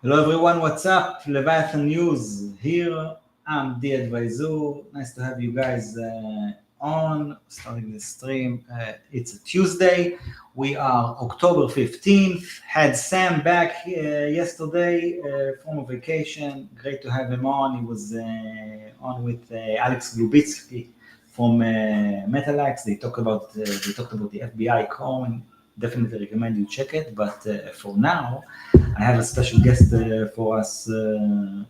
Hello everyone, what's up? Leviathan News here. I'm DAdvisoor. Nice to have you guys on, starting the stream. It's a Tuesday. We are October 15th. Had Sam back yesterday from a vacation. Great to have him on. He was on with Alex Glubitsky from Metalax. They talked about the FBI coin. Definitely recommend you check it. But for now, I have a special guest for us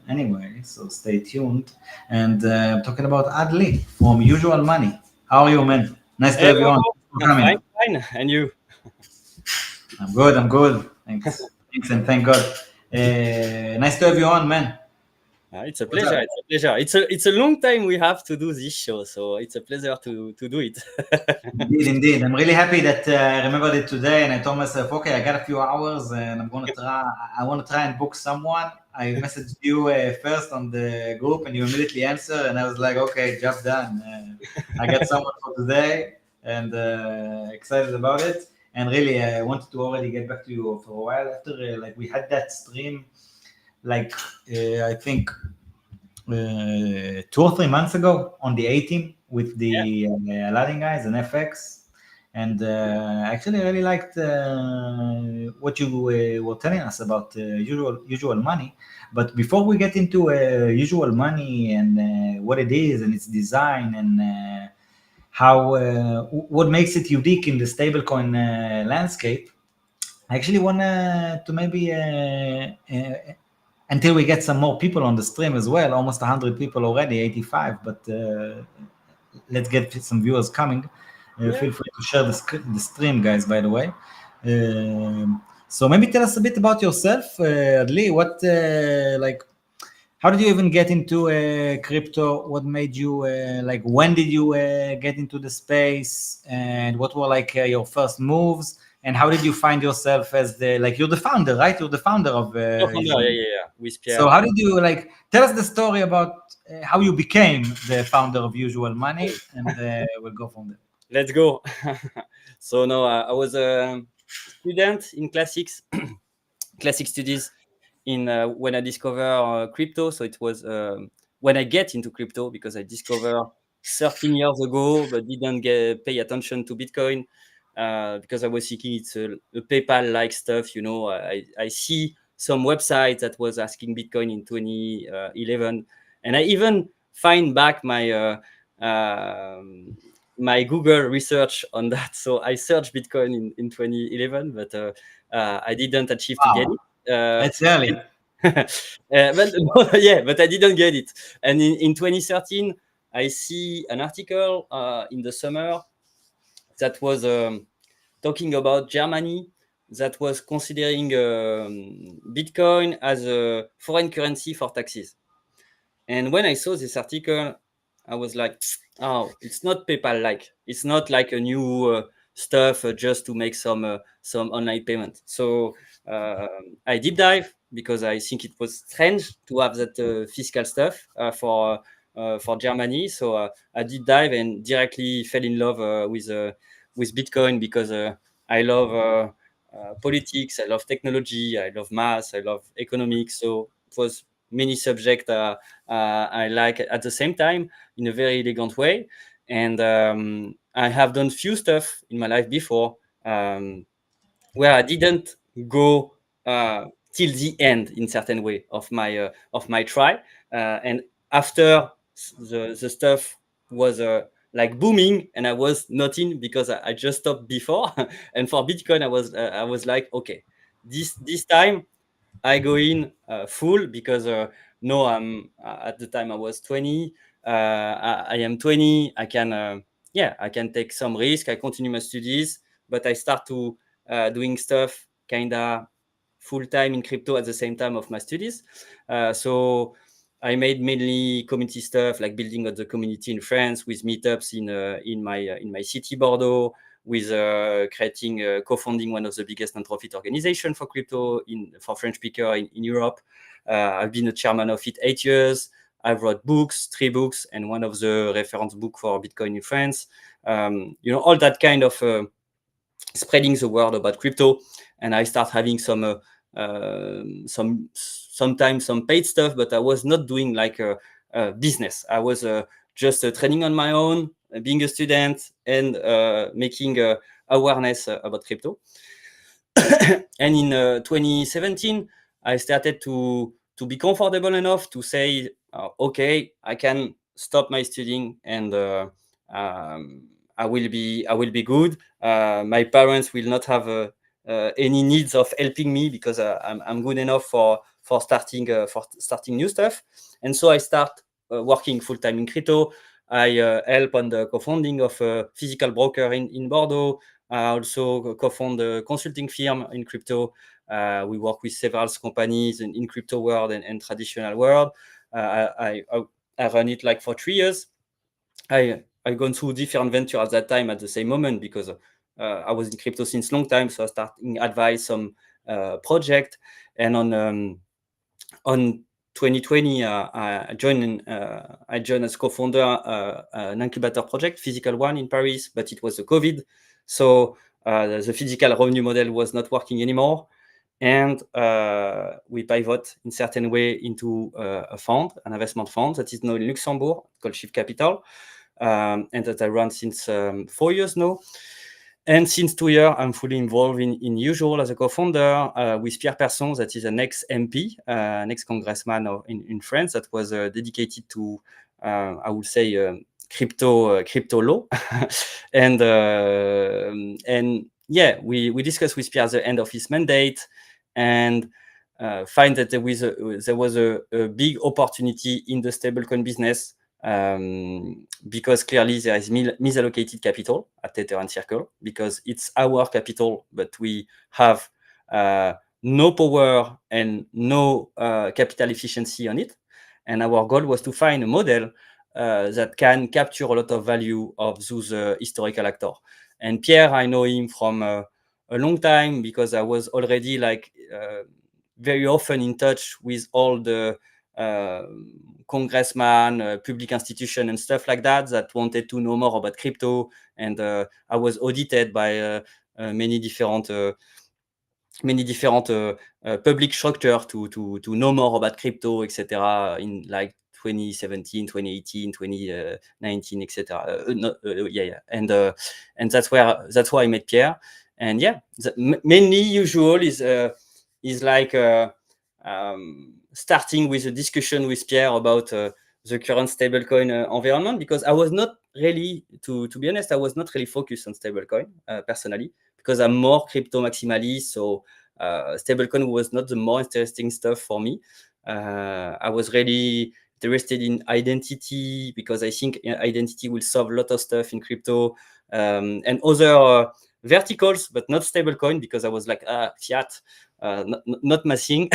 anyway, so stay tuned. And I'm talking about Adli from Usual Money. How are you, man? Nice to have you on. Fine, fine. And you? I'm good. Thanks, and thank God. Nice to have you on, man. It's a pleasure. It's a long time we have to do this show, so it's a pleasure to do it. Indeed. I'm really happy that I remembered it today, and I told myself, okay, I got a few hours, and I'm gonna try. I want to try and book someone. I messaged you first on the group, and you immediately answered, and I was like, okay, job done. I got someone for today, and excited about it. And really, I wanted to already get back to you for a while after, like we had that stream, like I think 2 or 3 months ago on the A-Team with the Aladdin guys and FX. And actually, I really liked what you were telling us about usual money. But before we get into usual money and what it is and its design and how what makes it unique in the stablecoin landscape, I actually want to maybe until we get some more people on the stream as well, almost 100 people already, 85, but let's get some viewers coming. Feel free to share the stream, guys, by the way. So maybe tell us a bit about yourself, Adli. What, how did you even get into crypto? What made you, when did you get into the space? And what were your first moves? And how did you find yourself as you're the founder, right? You're the founder of... With Pierre. So how did you, tell us the story about how you became the founder of Usual Money, and we'll go from there. Let's go. So no, I was a student in classics studies when I discovered crypto. So it was when I get into crypto, because I discovered 13 years ago, but didn't pay attention to Bitcoin because I was thinking it's a PayPal-like stuff. I see some website that was asking Bitcoin in 2011, and I even find back my my Google research on that. So I searched Bitcoin in 2011, but I didn't achieve to get it. That's early. but I didn't get it. And in 2013, I see an article in the summer that was talking about Germany that was considering Bitcoin as a foreign currency for taxes. And when I saw this article, I was like, oh, it's not PayPal-like. It's not like a new stuff just to make some online payment. So I deep dive because I think it was strange to have that fiscal stuff for Germany. So I deep dive and directly fell in love with Bitcoin because I love politics, I love technology, I love math, I love economics. So it was many subjects I like at the same time in a very elegant way. And I have done few stuff in my life before where I didn't go till the end in certain way of my try. And after the stuff was booming, and I was not in because I just stopped before. And for Bitcoin, I was like, okay, this time I go in full because no, I'm at the time I was 20. I am 20. I can take some risk. I continue my studies, but I start to doing stuff kinda full time in crypto at the same time of my studies. So I made mainly community stuff like building up the community in France with meetups in my city, Bordeaux, with creating, co-founding one of the biggest non-profit organization for crypto for French speaker in Europe. I've been a chairman of it 8 years. I've wrote 3 books, and one of the reference book for Bitcoin in France. All that kind of spreading the word about crypto. And I start having some sometimes some paid stuff, but I was not doing like a business. I was just trading on my own, being a student, and making awareness about crypto. And in 2017, I started to be comfortable enough to say, okay, I can stop my studying, and I will be good. My parents will not have any needs of helping me, because I'm good enough for starting new stuff. And so I start working full time in crypto. I help on the co-founding of a physical broker in Bordeaux. I also co-found a consulting firm in crypto. We work with several companies in crypto world and traditional world. I run it like for 3 years. I gone through different ventures at that time at the same moment, because I was in crypto since long time. So I started advise some project, and on 2020 I joined as co-founder an incubator project, physical one in Paris, but it was the COVID, so the physical revenue model was not working anymore. And we pivot in certain way into a fund, an investment fund that is now in Luxembourg, called Shift Capital, and that I run since 4 years now. And since 2 years, I'm fully involved in Usual as a co-founder with Pierre Persson, that is an ex-MP, an ex-congressman in France, that was dedicated to, I would say, crypto law. And yeah, we discussed with Pierre the end of his mandate, and find that there was a big opportunity in the stablecoin business, because clearly there is misallocated capital at Tether and Circle, because it's our capital, but we have no power and no capital efficiency on it. And our goal was to find a model that can capture a lot of value of those historical actors. And Pierre, I know him from a long time, because I was already like very often in touch with all the congressman, public institution and stuff like that wanted to know more about crypto. And I was audited by many different public structure to know more about crypto, etc. in like 2017, 2018, 2019, etc. And that's why I met Pierre. And yeah, mainly Usual is like starting with a discussion with Pierre about the current stablecoin environment, because I was not really, to be honest, I was not really focused on stablecoin personally, because I'm more crypto maximalist. So stablecoin was not the more interesting stuff for me. I was really interested in identity, because I think identity will solve a lot of stuff in crypto, and other verticals, but not stablecoin, because I was like, fiat, not my thing.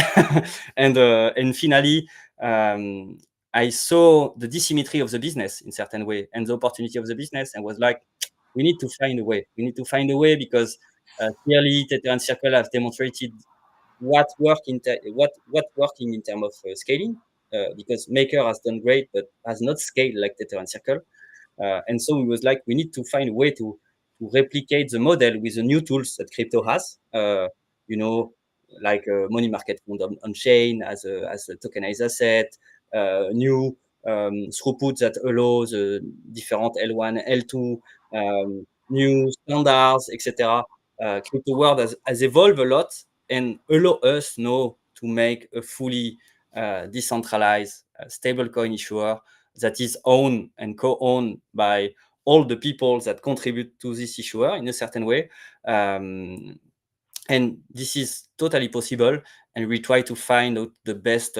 And finally, I saw the asymmetry of the business in certain way, and the opportunity of the business, and was like, we need to find a way. We need to find a way, because clearly Tether and Circle have demonstrated what working in terms of scaling, because Maker has done great, but has not scaled like Tether and Circle. And so we was like, we need to find a way to replicate the model with the new tools that crypto has, like money market fund on chain as a tokenized asset, new throughput that allows different L1, L2, new standards, etc. Crypto world has evolved a lot, and allow us now to make a fully decentralized stablecoin issuer that is owned and co-owned by all the people that contribute to this issuer in a certain way. And this is totally possible. And we try to find out the best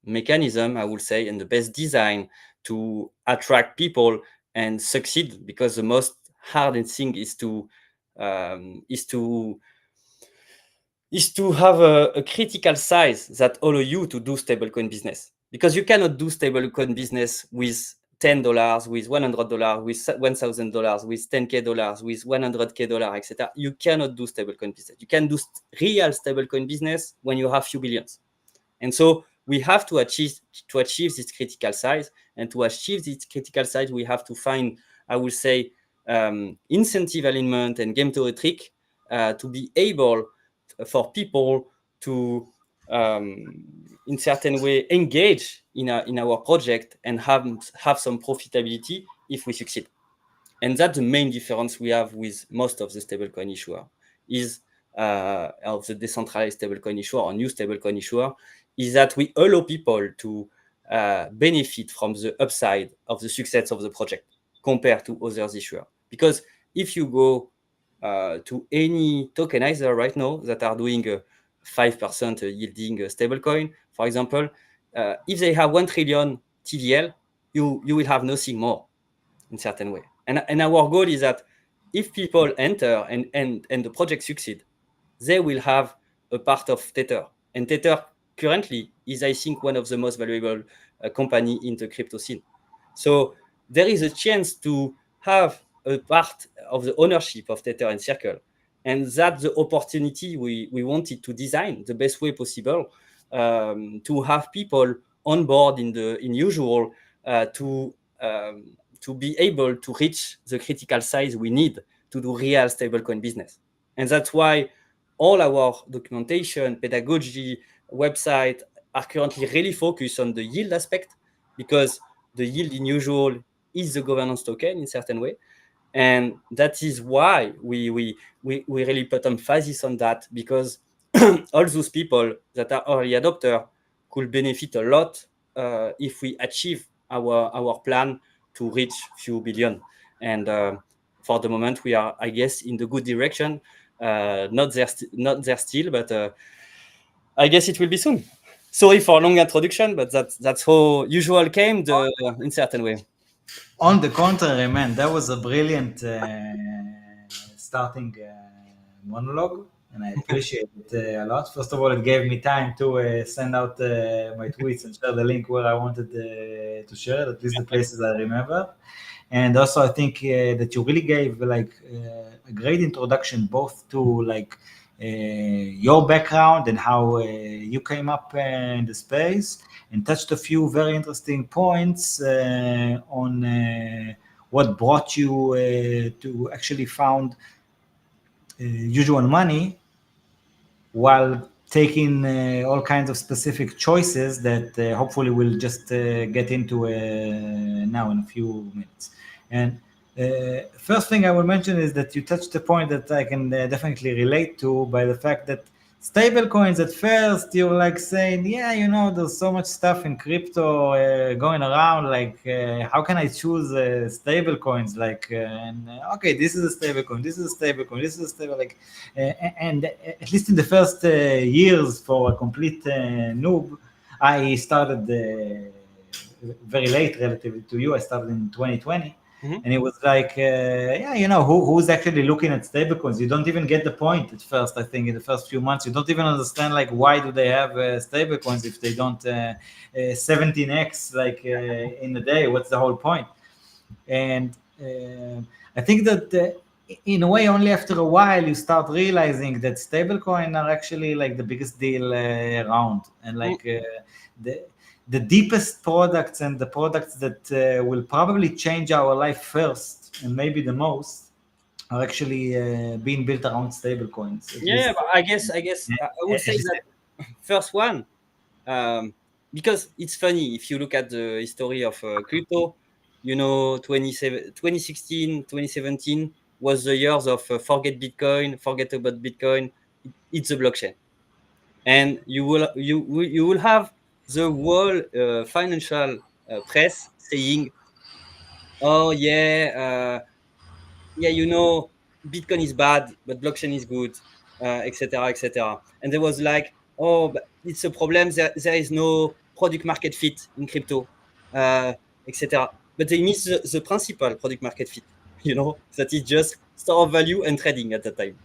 mechanism, I would say, and the best design to attract people and succeed, because the most hard thing is to have a critical size that allow you to do stablecoin business, because you cannot do stablecoin business with $10, with $100, with $1,000, with $10K, with $100K, etc. You cannot do stablecoin business. You can do real stablecoin business when you have few billions. And so we have to achieve this critical size. And to achieve this critical size, we have to find, I would say, incentive alignment and game theory trick to be able for people to in certain way engage in our project and have some profitability if we succeed. And that's the main difference we have with most of the stablecoin issuer is of the decentralized stablecoin issuer or new stablecoin issuer is that we allow people to benefit from the upside of the success of the project compared to others issuer. Because if you go to any tokenizer right now that are doing a 5% yielding stablecoin, for example, if they have 1 trillion TVL, you will have nothing more in certain way. And our goal is that if people enter and the project succeed, they will have a part of Tether. And Tether currently is, I think, one of the most valuable company in the crypto scene. So there is a chance to have a part of the ownership of Tether and Circle. And that's the opportunity we wanted to design the best way possible to have people on board in usual to be able to reach the critical size we need to do real stablecoin business. And that's why all our documentation, pedagogy, website are currently really focused on the yield aspect, because the yield in usual is the governance token in certain way. And that is why we really put emphasis on that, because all those people that are early adopter could benefit a lot if we achieve our plan to reach few billion. And for the moment, we are, I guess, in the good direction. Not there still, but I guess it will be soon. Sorry for long introduction, but that's how usual came in certain way. On the contrary, man, that was a brilliant starting monologue, and I appreciate it a lot. First of all, it gave me time to send out my tweets and share the link where I wanted to share it, at least the places I remember. And also, I think that you really gave like a great introduction both to like your background and how you came up in the space, and touched a few very interesting points on what brought you to actually found Usual Money, while taking all kinds of specific choices that hopefully we'll just get into now in a few minutes. And first thing I will mention is that you touched a point that I can definitely relate to, by the fact that stable coins, at first you're like saying, yeah, you know, there's so much stuff in crypto going around, like how can I choose stable coins, like okay, this is a stable coin, this is a stable coin, this is a stable, like and at least in the first years, for a complete noob, I started very late relatively to you. I started in 2020. And it was like, yeah, you know, who's actually looking at stablecoins? You don't even get the point at first, I think, in the first few months. You don't even understand, like, why do they have stablecoins if they don't 17x, like, in a day? What's the whole point? And I think that in a way, only after a while, you start realizing that stablecoin are actually, like, the biggest deal around. And, like, the deepest products and the products that will probably change our life first and maybe the most are actually being built around stable coins. Yeah, but I guess I would say that first one, because it's funny if you look at the history of crypto, you know, 2016, 2017 was the years of forget Bitcoin, forget about Bitcoin, it's a blockchain. And you will have the whole financial press saying, oh yeah, you know, Bitcoin is bad, but blockchain is good, etc., etc. And there was like, oh, but it's a problem. There is no product market fit in crypto, etc. But they miss the principal product market fit. You know, that is just store of value and trading at that time.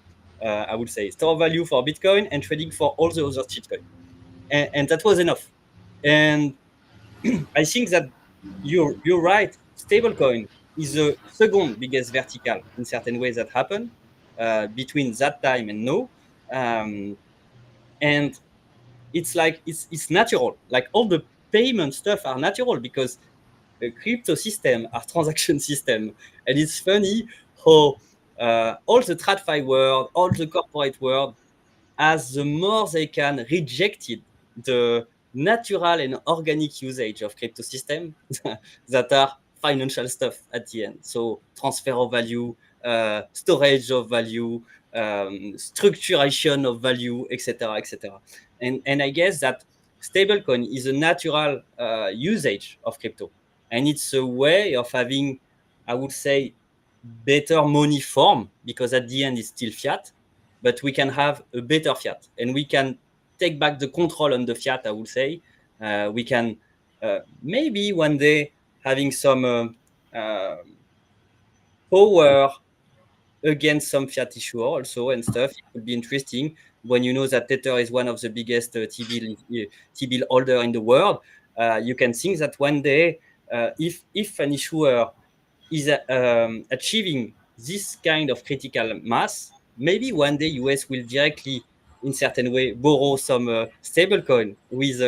I would say store of value for Bitcoin and trading for all the other shitcoin, and that was enough. And I think that you're right. Stablecoin is the second biggest vertical in certain ways that happened between that time and now, and it's like it's natural. Like all the payment stuff are natural because a crypto system are transaction system, and it's funny how all the TradFi world, all the corporate world as the more they can reject it, the natural and organic usage of crypto system that are financial stuff at the end. So transfer of value, storage of value, structuration of value, etc., etc. And I guess that stablecoin is a natural usage of crypto, and it's a way of having, I would say, better money form, because at the end it's still fiat, but we can have a better fiat, and we can take back the control on the fiat, I would say. We can maybe one day having some power against some fiat issuer also and stuff. It could be interesting when you know that Tether is one of the biggest T-bill holder in the world. You can think that one day, if an issuer is achieving this kind of critical mass, maybe one day US will directly, in certain way, borrow some stablecoin with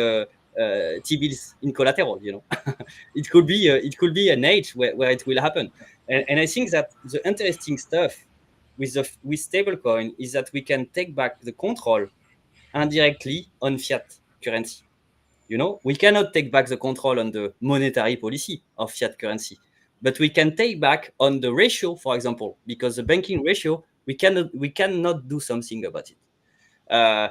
T-bills in collateral. You know, it could be an age where it will happen. And I think that the interesting stuff with stablecoin is that we can take back the control indirectly on fiat currency. You know, we cannot take back the control on the monetary policy of fiat currency, but we can take back on the ratio, for example, because the banking ratio, we cannot do something about it. Uh,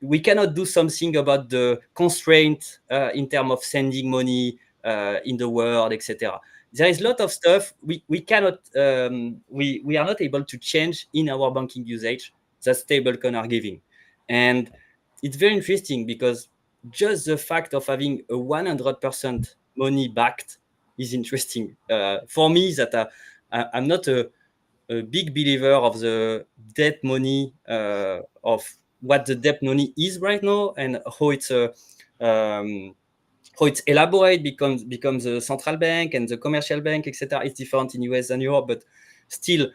we cannot do something about the constraint in terms of sending money in the world, etc. There is a lot of stuff we cannot, we are not able to change in our banking usage that stablecoin are giving. And it's very interesting because just the fact of having a 100% money backed is interesting. For me, that I'm not a big believer of the debt money, of what the debt money is right now, and um, how it's elaborate becomes a central bank and the commercial bank, etc. It's different in US than Europe, but still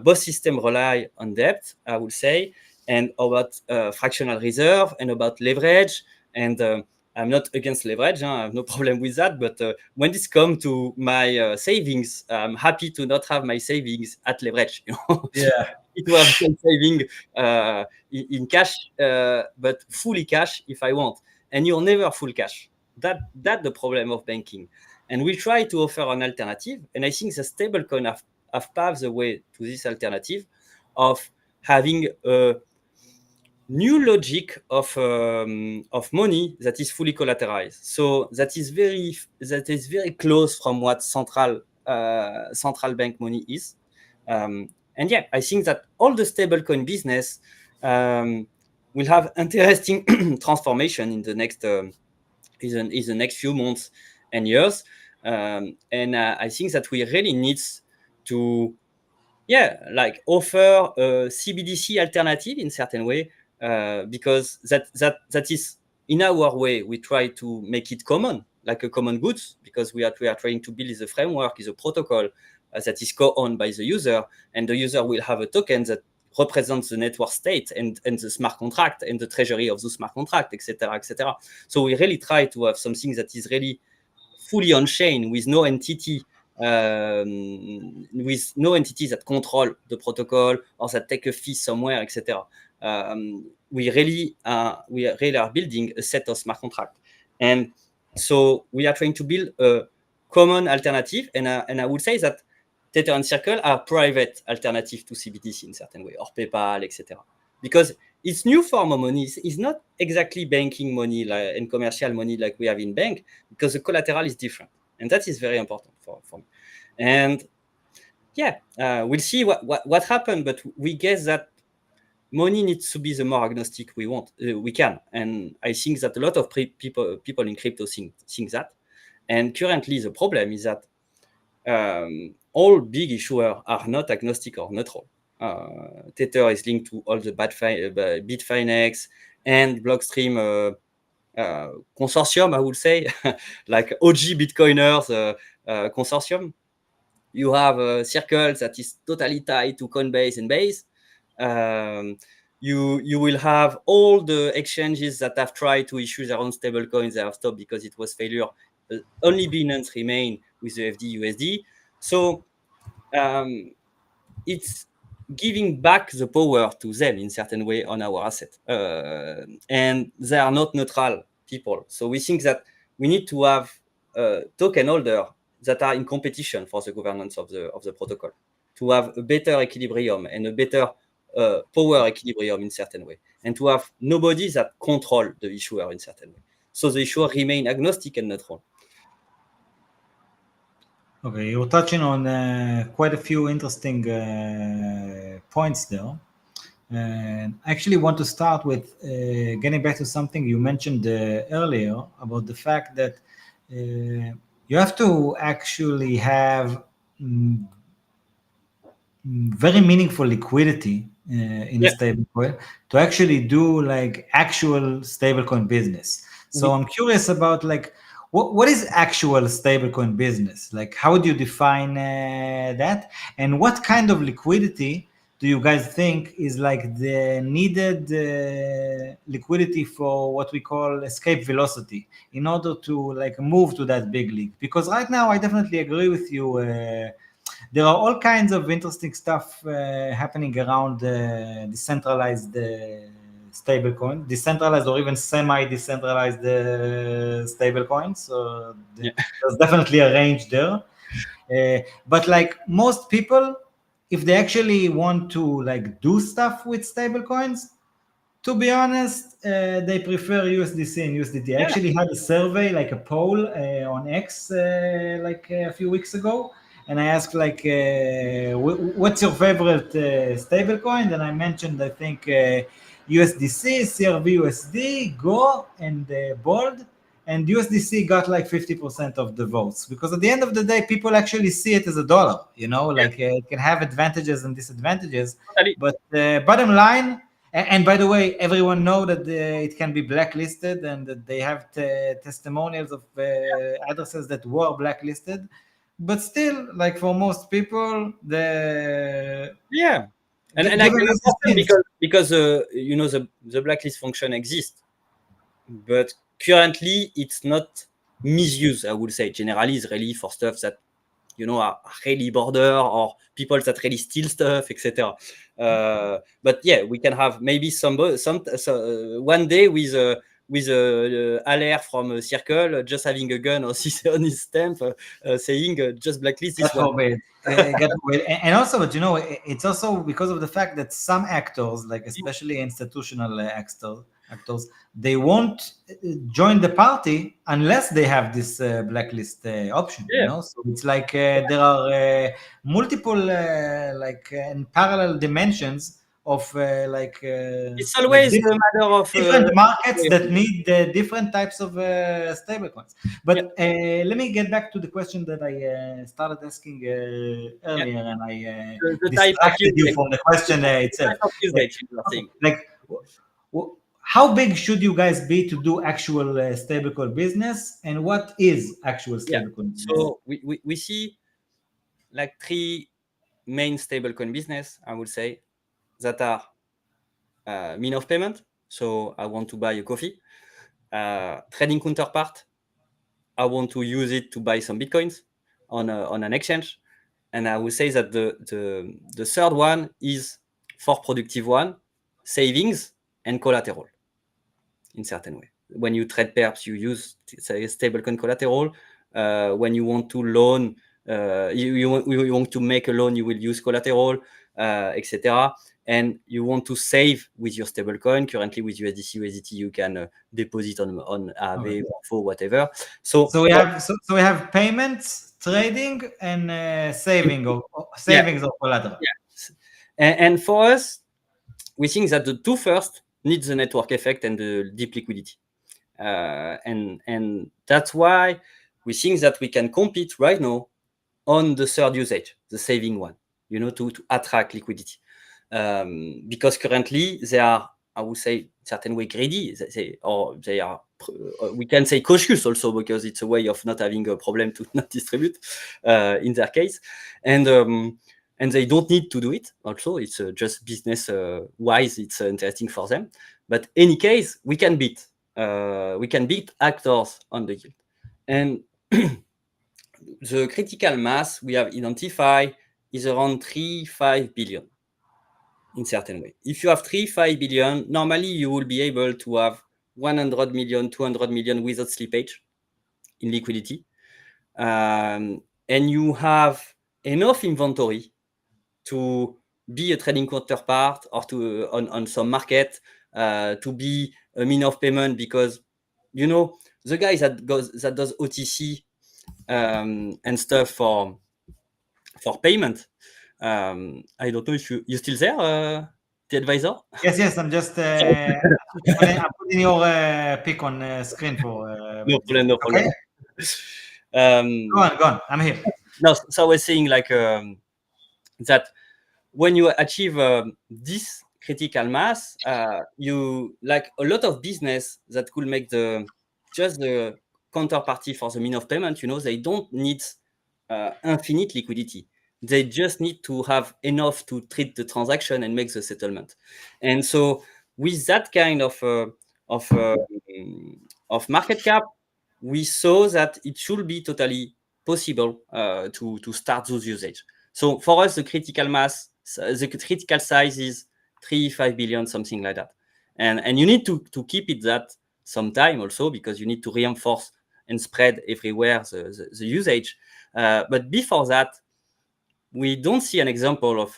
both systems rely on debt, I would say, and about fractional reserve and about leverage. And I'm not against leverage, huh? I have no problem with that. But when this comes to my savings, I'm happy to not have my savings at leverage. You know? Yeah. It was saving in cash, but fully cash if I want. And you're never full cash. That's the problem of banking. And we try to offer an alternative. And I think the stablecoin have paved the way to this alternative of having a new logic of money that is fully collateralized. So that is very close from what central bank money is. And yeah, I think that all the stablecoin business will have interesting transformation in the next is the next few months and years. And I think that we really need to, like, offer a CBDC alternative in certain way, because that is, in our way, we try to make it common, like a common goods, because we are trying to build a framework, is a protocol that is co-owned by the user, and the user will have a token that represents the network state and the smart contract and the treasury of the smart contract, etc., etc. So we really try to have something that is really fully on chain, with no entity, that control the protocol or that take a fee somewhere, etc. We really are building a set of smart contracts, and so we are trying to build a common alternative. And I would say that Tether and Circle are private alternative to CBDC in certain way, or PayPal, etc. Because it's new form of money. It's not exactly banking money and commercial money like we have in bank, because the collateral is different, and that is very important for me. And we'll see what happened, but we guess that money needs to be the more agnostic we can. And I think that a lot of people in crypto think that. And currently the problem is that all big issuers are not agnostic or neutral. Tether is linked to all the Bitfinex and Blockstream consortium, I would say, like OG Bitcoiners consortium. You have Circle that is totally tied to Coinbase and Base. You will have all the exchanges that have tried to issue their own stablecoins. They have stopped because it was failure. Only Binance remain with the FD USD. So it's giving back the power to them in certain way on our asset. And they are not neutral people. So we think that we need to have token holder that are in competition for the governance of the protocol, to have a better equilibrium and a better power equilibrium in certain way, and to have nobody that control the issuer in certain way. So the issuer remain agnostic and neutral. Okay, you're touching on quite a few interesting points there. And I actually want to start with getting back to something you mentioned earlier about the fact that you have to actually have very meaningful liquidity in a stablecoin to actually do like actual stablecoin business. So I'm curious about like what is actual stablecoin business? Like how do you define that? And what kind of liquidity do you guys think is like the needed liquidity for what we call escape velocity in order to like move to that big league? Because right now I definitely agree with you. There are all kinds of interesting stuff happening around decentralized stablecoin, decentralized or even semi-decentralized stablecoins. So there's definitely a range there. But like most people, if they actually want to like do stuff with stablecoins, to be honest, they prefer USDC and USDT. I actually had a survey, like a poll on X like a few weeks ago, and I asked like, what's your favorite stablecoin? And I mentioned, I think, USDC, CRV USD, Go, and Bold. And USDC got like 50% of the votes, because at the end of the day, people actually see it as a dollar, you know, like it can have advantages and disadvantages. But bottom line, and by the way, everyone know that it can be blacklisted, and that they have testimonials of addresses that were blacklisted. But still, like for most people, and I can understand because you know the blacklist function exists, but currently it's not misused. I would say generally it's really for stuff that you know are really border or people that really steal stuff, etc. But yeah, we can have maybe some one day with alert from a circle just having a gun or on his stamp saying just blacklist this one. And also, but you know, it's also because of the fact that some actors, like especially institutional actors, they won't join the party unless they have this blacklist option. You know, so it's like there are multiple like and parallel dimensions of it's always like a matter of different markets that need different types of stablecoins. But let me get back to the question that I started asking earlier, and I distracted you from the question itself. Like, how big should you guys be to do actual stablecoin business, and what is actual stablecoin business? So we see like three main stablecoin business, I would say, that are mean of payment. So I want to buy a coffee. Trading counterpart. I want to use it to buy some bitcoins on an exchange. And I would say that the third one is for productive one, savings and collateral in certain way. When you trade perps, you use stablecoin collateral. When you want to loan, you want to make a loan, you will use collateral, etc. And you want to save with your stablecoin. Currently, with USDC, USDT, you can deposit on Aave, or whatever. So we have payments, trading, and savings or collateral. And for us, we think that the two first need the network effect and the deep liquidity. And that's why we think that we can compete right now on the third usage, the saving one, you know, to attract liquidity. Because currently they are, I would say, certain way greedy, they are, we can say cautious also, because it's a way of not having a problem to not distribute in their case. And they don't need to do it. Also, it's just business wise, it's interesting for them. But any case, we can beat actors on the yield. And the critical mass we have identified is around 3-5 billion in certain way. If you have 5 billion, normally you will be able to have 100 million, 200 million without slippage in liquidity. And you have enough inventory to be a trading counterpart or to on some market, to be a mean of payment, because the guys that does OTC and stuff for payment. I don't know if you still there, DAdvisoor? Yes, I'm just I'm putting your pic on screen for. No problem. Okay, go on. I'm here. No, so I was saying that when you achieve this critical mass, you like a lot of business that could make just the counterparty for the mean of payment. They don't need infinite liquidity. They just need to have enough to treat the transaction and make the settlement. And so, with that kind of market cap, we saw that it should be totally possible to start those usage. So for us, the critical mass, the critical size is 5 billion, something like that. And you need to keep it that some time also, because you need to reinforce and spread everywhere the usage. But before that, we don't see an example of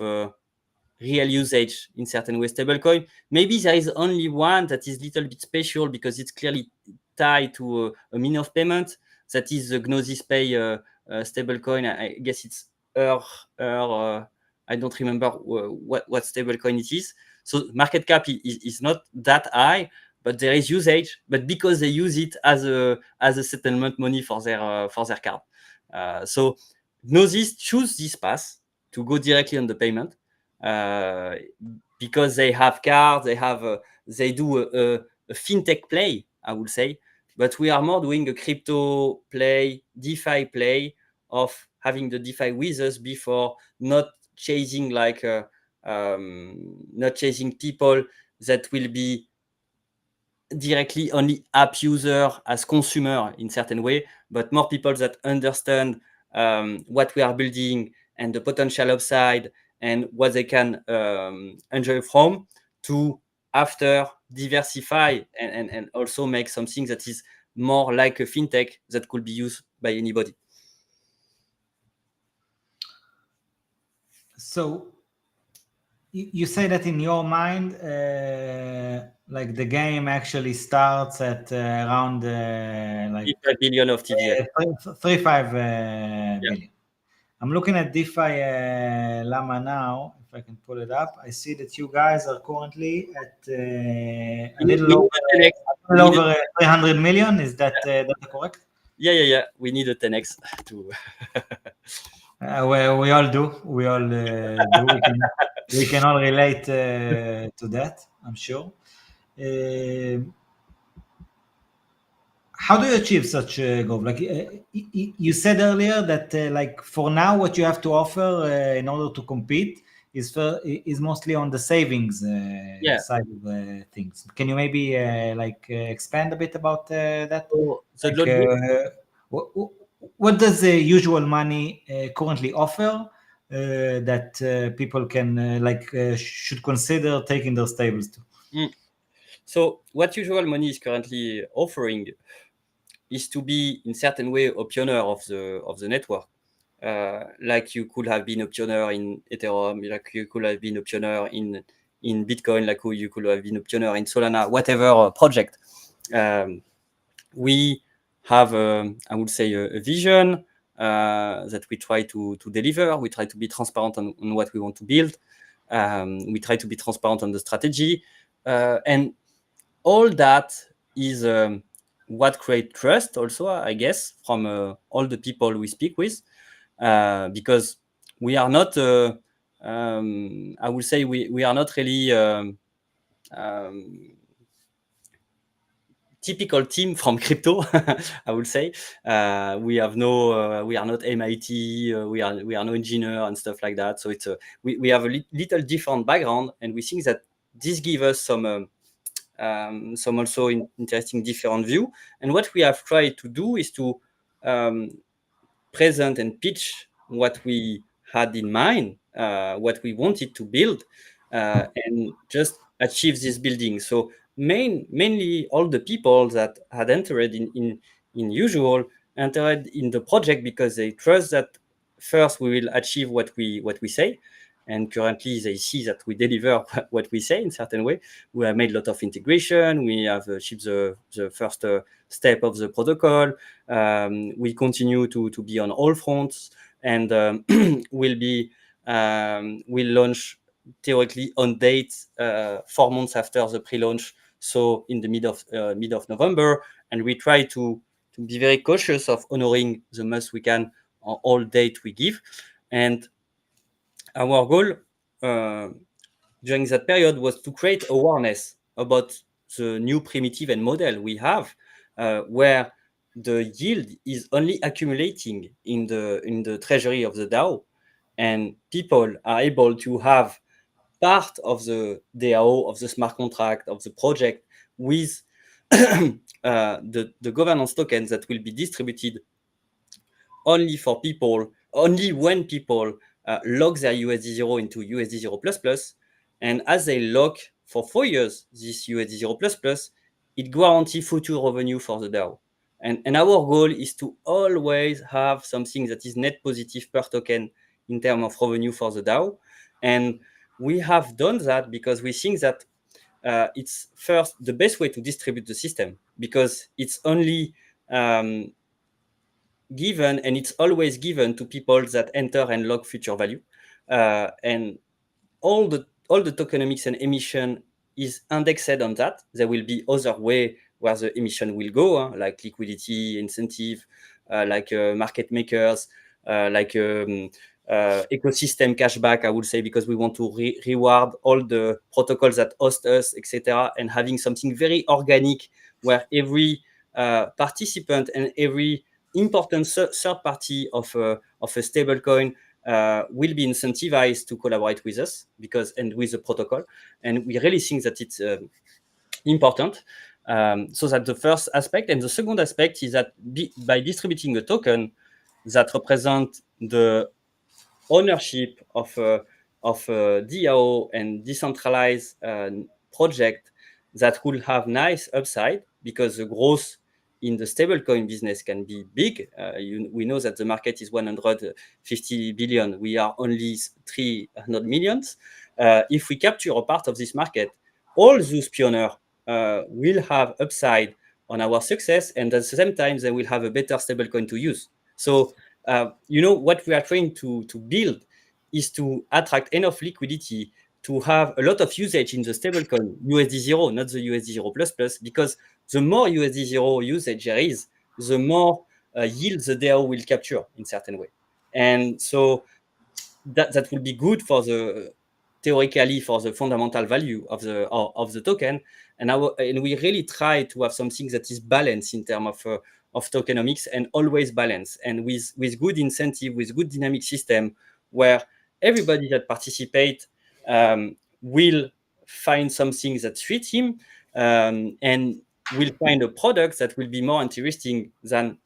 real usage in certain way stablecoin. Maybe there is only one that is a little bit special because it's clearly tied to a mean of payment. That is the Gnosis Pay stablecoin. I guess it's I don't remember what stablecoin it is. So market cap is not that high, but there is usage. But because they use it as a settlement money for their card, so Gnosis choose this path to go directly on the payment. Because they have cards, they do a fintech play, I would say, but we are more doing a crypto play, DeFi play, of having the DeFi with us before, not chasing not chasing people that will be directly only app user as consumer in certain way, but more people that understand what we are building and the potential upside and what they can enjoy from, to after diversify and also make something that is more like a fintech that could be used by anybody. So you say that in your mind, like the game actually starts at around like 5 billion of TVL. 35 billion. I'm looking at DeFi Llama now. If I can pull it up, I see that you guys are currently at a little over 300 million. Is that correct? Yeah. We need a 10x to. We all do. We all do. We can all relate to that, I'm sure. How do you achieve such a goal? Like you said earlier that like for now, what you have to offer in order to compete is mostly on the savings side of things. Can you maybe expand a bit about that? What does the usual money currently offer that people can should consider taking their stables to? So what usual money is currently offering is to be in certain way a pioneer of the network. Like you could have been a pioneer in Ethereum, like you could have been a pioneer in Bitcoin, like you could have been a pioneer in Solana, whatever project. We have, I would say, a vision that we try to deliver. We try to be transparent on what we want to build. We try to be transparent on the strategy. And all that is what creates trust also, I guess, from all the people we speak with. Because we are not, I would say, we are not really typical team from crypto. I would say we are not MIT. We are no engineer and stuff like that. So it's we have a little different background, and we think that this gives us some also interesting different view. And what we have tried to do is to present and pitch what we had in mind, what we wanted to build, and just achieve this building. So mainly all the people that had entered in Usual entered in the project because they trust that first we will achieve what we say, and currently they see that we deliver what we say in certain way. We have made a lot of integration. We have achieved the first step of the protocol. We continue to be on all fronts, and we'll launch theoretically on date 4 months after the pre-launch, so in the mid of November. And we try to be very cautious of honoring the most we can on all date we give. And our goal during that period was to create awareness about the new primitive and model we have, where the yield is only accumulating in the treasury of the DAO, and people are able to have part of the DAO, of the smart contract, of the project with the governance tokens that will be distributed only when people lock their USD0 into USD0++. And as they lock for 4 years this USD0++, it guarantees future revenue for the DAO. And our goal is to always have something that is net positive per token in terms of revenue for the DAO. And we have done that because we think that it's first the best way to distribute the system, because it's only given, and it's always given to people that enter and lock future value. And all the tokenomics and emission is indexed on that. There will be other way where the emission will go, like liquidity, incentive, like market makers, like ecosystem cashback, I would say, because we want to reward all the protocols that host us, etc., and having something very organic where every participant and every important third party of a stablecoin will be incentivized to collaborate with us and with the protocol. And we really think that it's important. So that's the first aspect. And the second aspect is that by distributing a token that represents the ownership of DAO and decentralized project, that will have nice upside, because the growth in the stablecoin business can be big. We know that the market is 150 billion. We are only 300 millions. If we capture a part of this market, all those pioneers will have upside on our success, and at the same time, they will have a better stablecoin to use. So, what we are trying to build is to attract enough liquidity to have a lot of usage in the stablecoin USD0, not the USD0++, because the more USD0 usage there is, the more yield the DAO will capture in certain way. And so that will be good theoretically for the fundamental value of the token. And we really try to have something that is balanced in terms of tokenomics, and always balance, and with good incentive, with good dynamic system, where everybody that participate will find something that fits him, and will find a product that will be more interesting than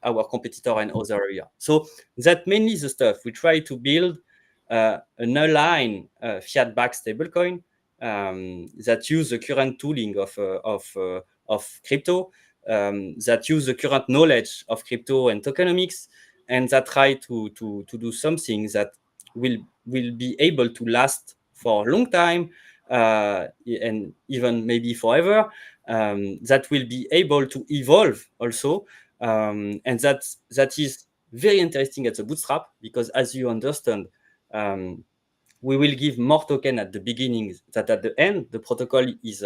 our competitor and other area. So that mainly the stuff we try to build. An aligned fiat-backed stablecoin that use the current tooling of crypto, that use the current knowledge of crypto and tokenomics, and that try to do something that will be able to last for a long time, and even maybe forever, that will be able to evolve also, and that is very interesting at the bootstrap, because as you understand, we will give more token at the beginning than at the end. The protocol is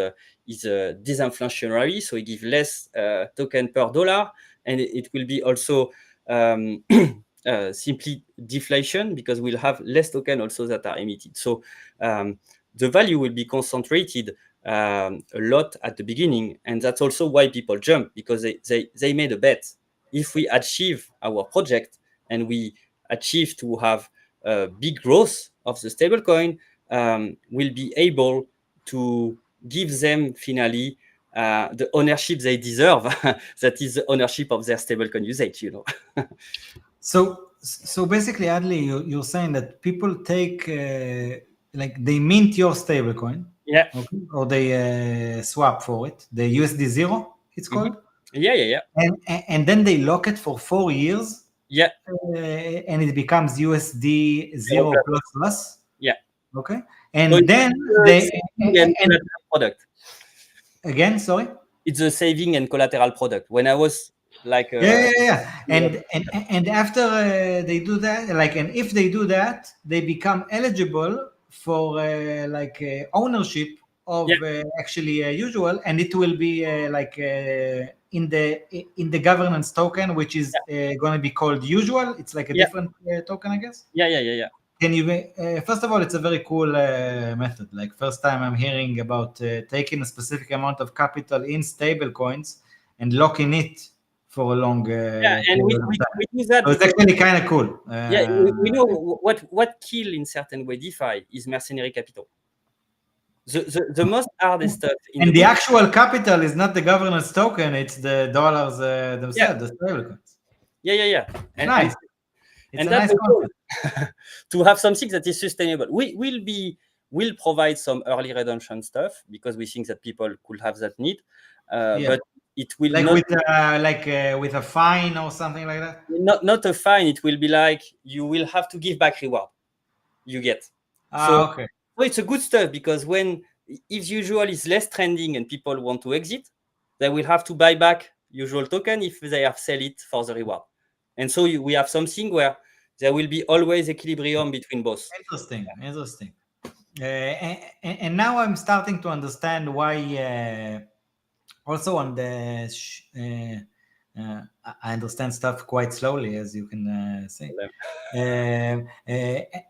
disinflationary, so it gives less token per dollar, and it will be also simply deflation, because we'll have less token also that are emitted. So the value will be concentrated a lot at the beginning, and that's also why people jump, because they made a bet. If we achieve our project and we achieve to have big growth of the stablecoin, will be able to give them finally the ownership they deserve. That is the ownership of their stablecoin usage. So basically, Adli, you're saying that people take like they mint your stablecoin, Yeah. okay, or they swap for it, the USD0, it's called. Yeah. And then they lock it for 4 years. Yeah. And it becomes USD 0 plus. Yeah. Okay. And So then it's a product. Again, sorry. It's a saving and collateral product. When I was like, yeah. And after they do that, like, and if they do that, they become eligible for ownership of actually usual, and it will be in the governance token, which is going to be called usual. It's like a different token, I guess. Yeah. Can you first of all, it's a very cool method. Like, first time I'm hearing about taking a specific amount of capital in stable coins and locking it for a long and we do that. So it's actually kind of cool. We know what kill in certain way DeFi is mercenary capital. The most hardest stuff. And the actual capital is not the governance token; it's the dollars themselves, the stable coins. Yeah. It's nice. And that's concept. To have something that is sustainable. We'll provide some early redemption stuff because we think that people could have that need, but it will like not with a fine or something like that. Not a fine. It will be like you will have to give back reward. You get. Okay. So it's a good stuff because if usual is less trending and people want to exit, they will have to buy back usual token if they have sell it for the reward. And so we have something where there will be always equilibrium between both. Interesting. And now I'm starting to understand why. Also on the I understand stuff quite slowly, as you can see.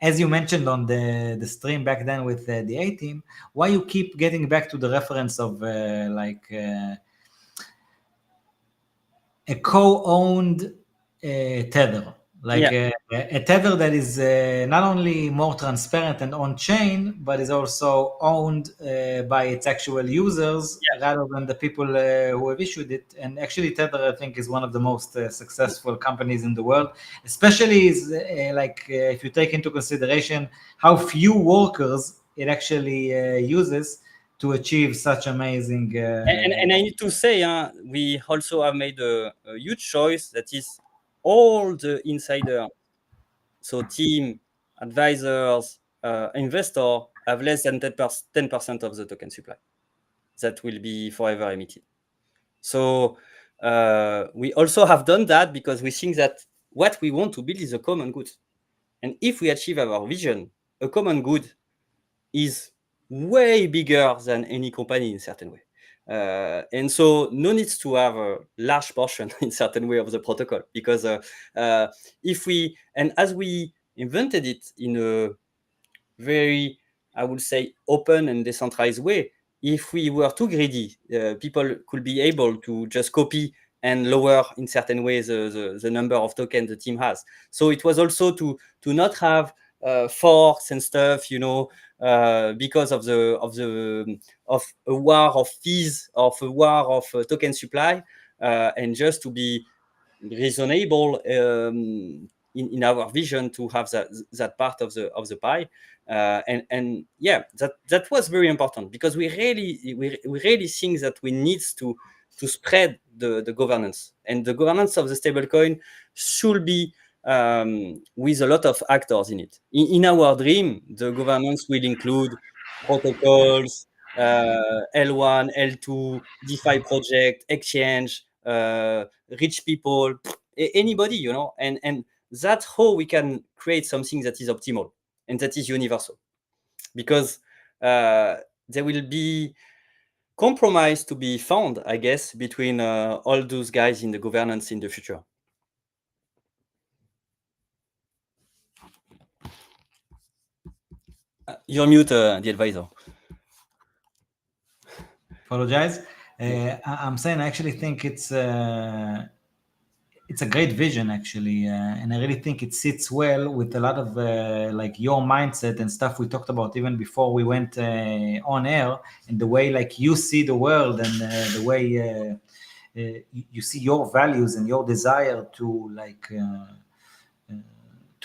As you mentioned on the stream back then with the A team, why you keep getting back to the reference of a co-owned tether, like a tether that is not only more transparent and on-chain, but is also owned by its actual users rather than the people who have issued it. And actually, Tether, I think, is one of the most successful companies in the world, especially if you take into consideration how few workers it actually uses to achieve such amazing. And I need to say, we also have made a huge choice that is all the insider, so team, advisors, investor have less than 10% of the token supply that will be forever emitted. So we also have done that because we think that what we want to build is a common good. And if we achieve our vision, a common good is way bigger than any company in a certain way. And so no needs to have a large portion in certain way of the protocol because as we invented it in a very, I would say, open and decentralized way, if we were too greedy, people could be able to just copy and lower in certain ways the number of tokens the team has. So it was also to not have forks and stuff, because of a war of fees, of a war of token supply, and just to be reasonable in our vision to have that part of the pie, that was very important because we really think that we need to spread the governance, and the governance of the stablecoin should be with a lot of actors in it. In our dream, the governance will include protocols, L1, L2, DeFi project, exchange, rich people, anybody, and that's how we can create something that is optimal and that is universal, because there will be compromise to be found, I guess, between all those guys in the governance in the future. You're mute, the advisor. Apologize. I'm saying I actually think it's a great vision, actually, and I really think it sits well with a lot of your mindset and stuff we talked about even before we went on air, and the way you see the world and the way you see your values and your desire to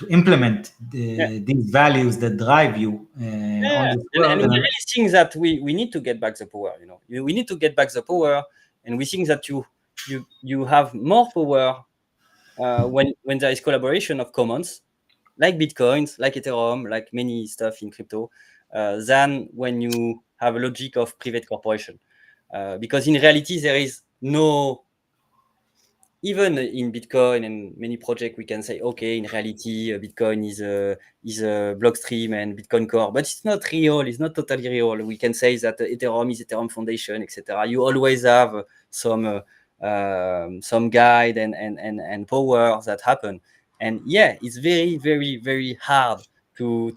implement these values that drive you on this world. And we really think that we need to get back the power. We need to get back the power, and we think that you have more power when there is collaboration of commons, like Bitcoins, like Ethereum, like many stuff in crypto, than when you have a logic of private corporation. Because in reality, there is no, even in Bitcoin and many projects, we can say, okay, in reality, Bitcoin is a block stream and Bitcoin core, but it's not real. It's not totally real. We can say that Ethereum is Ethereum Foundation, etc. You always have some guide and power that happen. And yeah, it's very, very, very hard to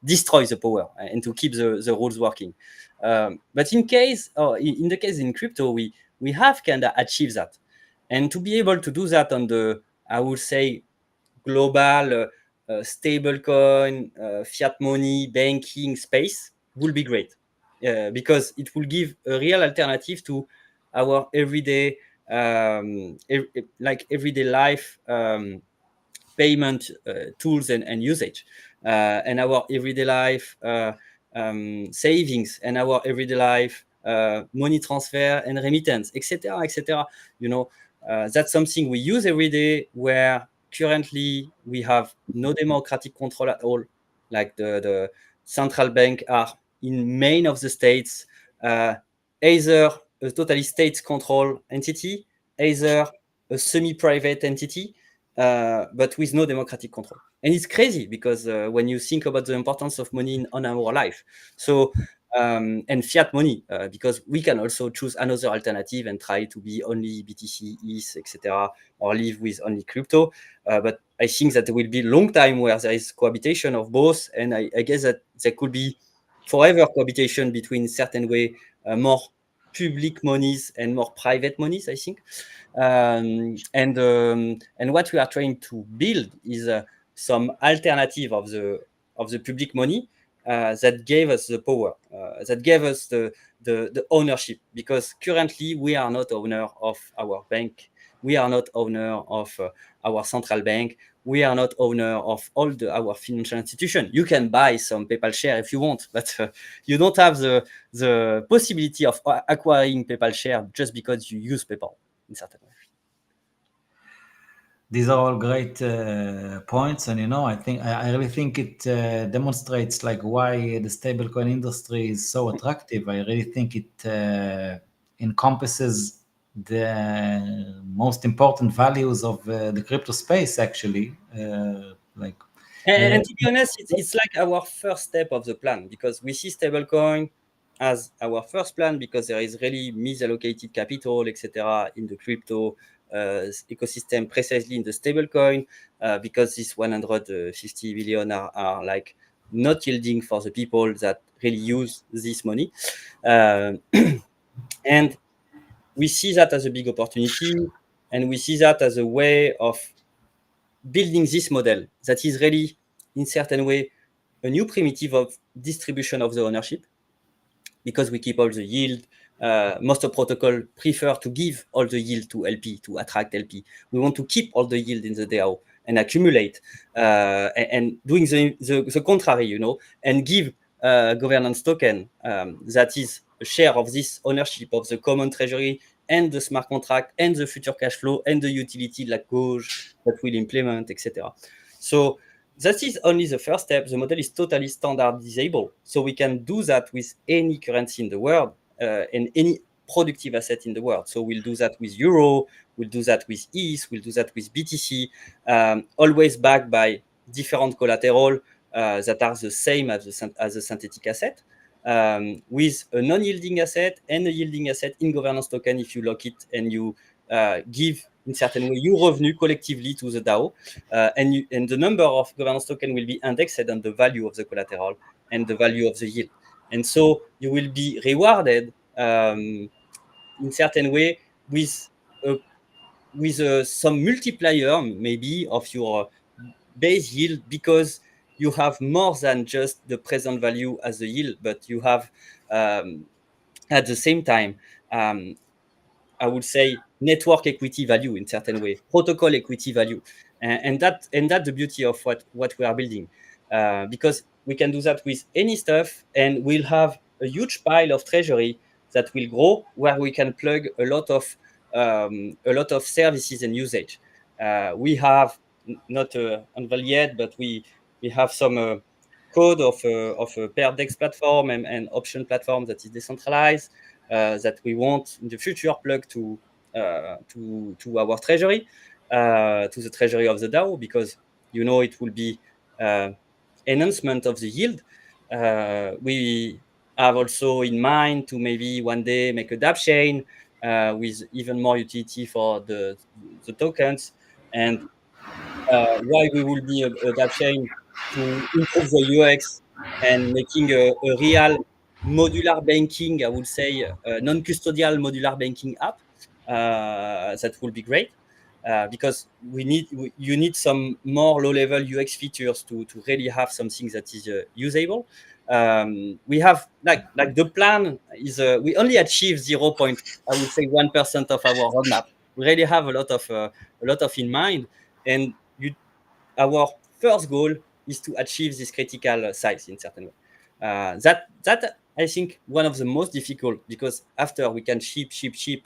destroy the power and to keep the rules working. But in the case in crypto, we have kind of achieved that. And to be able to do that on the, I would say, global stablecoin, fiat money, banking space will be great, because it will give a real alternative to our everyday, everyday life payment tools and usage, and our everyday life savings, and our everyday life money transfer and remittance, etc., etc. That's something we use every day, where currently we have no democratic control at all. Like the central bank are in main of the states, either a totally state control entity, either a semi-private entity, but with no democratic control. And it's crazy, because when you think about the importance of money on our life, so and fiat money, because we can also choose another alternative and try to be only BTC, ETH, etc., or live with only crypto. But I think that there will be a long time where there is cohabitation of both, and I guess that there could be forever cohabitation between certain way, more public monies and more private monies, I think. And what we are trying to build is some alternative of the public money, that gave us the power, that gave us the ownership, because currently we are not owner of our bank, we are not owner of our central bank, we are not owner of all our financial institution. You can buy some PayPal share if you want, but you don't have the possibility of acquiring PayPal share just because you use PayPal in certain way. These are all great points, and I really think it demonstrates like why the stablecoin industry is so attractive. I really think it encompasses the most important values of the crypto space, actually. And to be honest, it's like our first step of the plan, because we see stablecoin as our first plan, because there is really misallocated capital, etc., in the crypto ecosystem, precisely in the stablecoin, because this 150 billion are like not yielding for the people that really use this money. And we see that as a big opportunity, and we see that as a way of building this model that is really, in certain way, a new primitive of distribution of the ownership, because we keep all the yield. Most of protocol prefer to give all the yield to LP, to attract LP. We want to keep all the yield in the DAO and accumulate, and doing the contrary, and give governance token that is a share of this ownership of the common treasury and the smart contract and the future cash flow and the utility like Gauge that will implement, etc. So that is only the first step. The model is totally standardizable. So we can do that with any currency in the world and any productive asset in the world. So we'll do that with Euro, we'll do that with ETH, we'll do that with BTC, always backed by different collateral that are the same as the synthetic asset, with a non-yielding asset and a yielding asset in governance token if you lock it and you give, in certain way, your revenue collectively to the DAO, and the number of governance token will be indexed on the value of the collateral and the value of the yield. And so you will be rewarded in certain way with some multiplier maybe of your base yield, because you have more than just the present value as the yield, but you have at the same time, I would say, network equity value in certain way, protocol equity value. and that's the beauty of what we are building, because we can do that with any stuff, and we'll have a huge pile of treasury that will grow, where we can plug a lot of services and usage. We have not unveiled yet, but we have some code of a paired DEX platform and option platform that is decentralized, that we want in the future plug to our treasury, to the treasury of the DAO, because it will be enhancement of the yield. We have also in mind to maybe one day make a dApp chain with even more utility for the tokens. And why we will be a dApp chain? To improve the UX and making a real modular banking, I would say, non-custodial modular banking app. That will be great, because you need some more low-level UX features to really have something that is usable. We have like the plan is we only achieve 0.1% of our roadmap. We really have a lot of in mind, and our first goal is to achieve this critical size in certain way. That I think one of the most difficult, because after we can ship,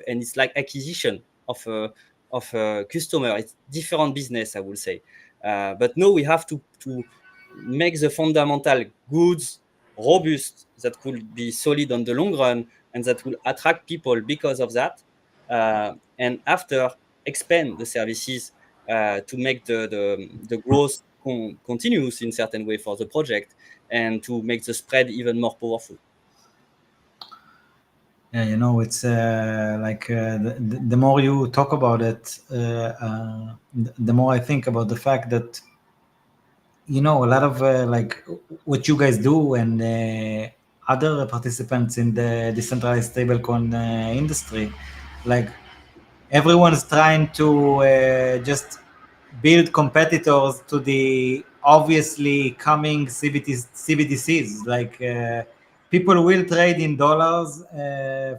and it's like acquisition of a customer. It's different business, I would say. But now we have to make the fundamental goods robust, that could be solid on the long run, and that will attract people because of that. And after, expand the services to make the growth continuous in certain way for the project, and to make the spread even more powerful. Yeah, it's the more you talk about it, the more I think about the fact that a lot of like what you guys do and other participants in the decentralized stablecoin industry, like everyone is trying to just build competitors to the obviously coming CBDCs. Like people will trade in dollars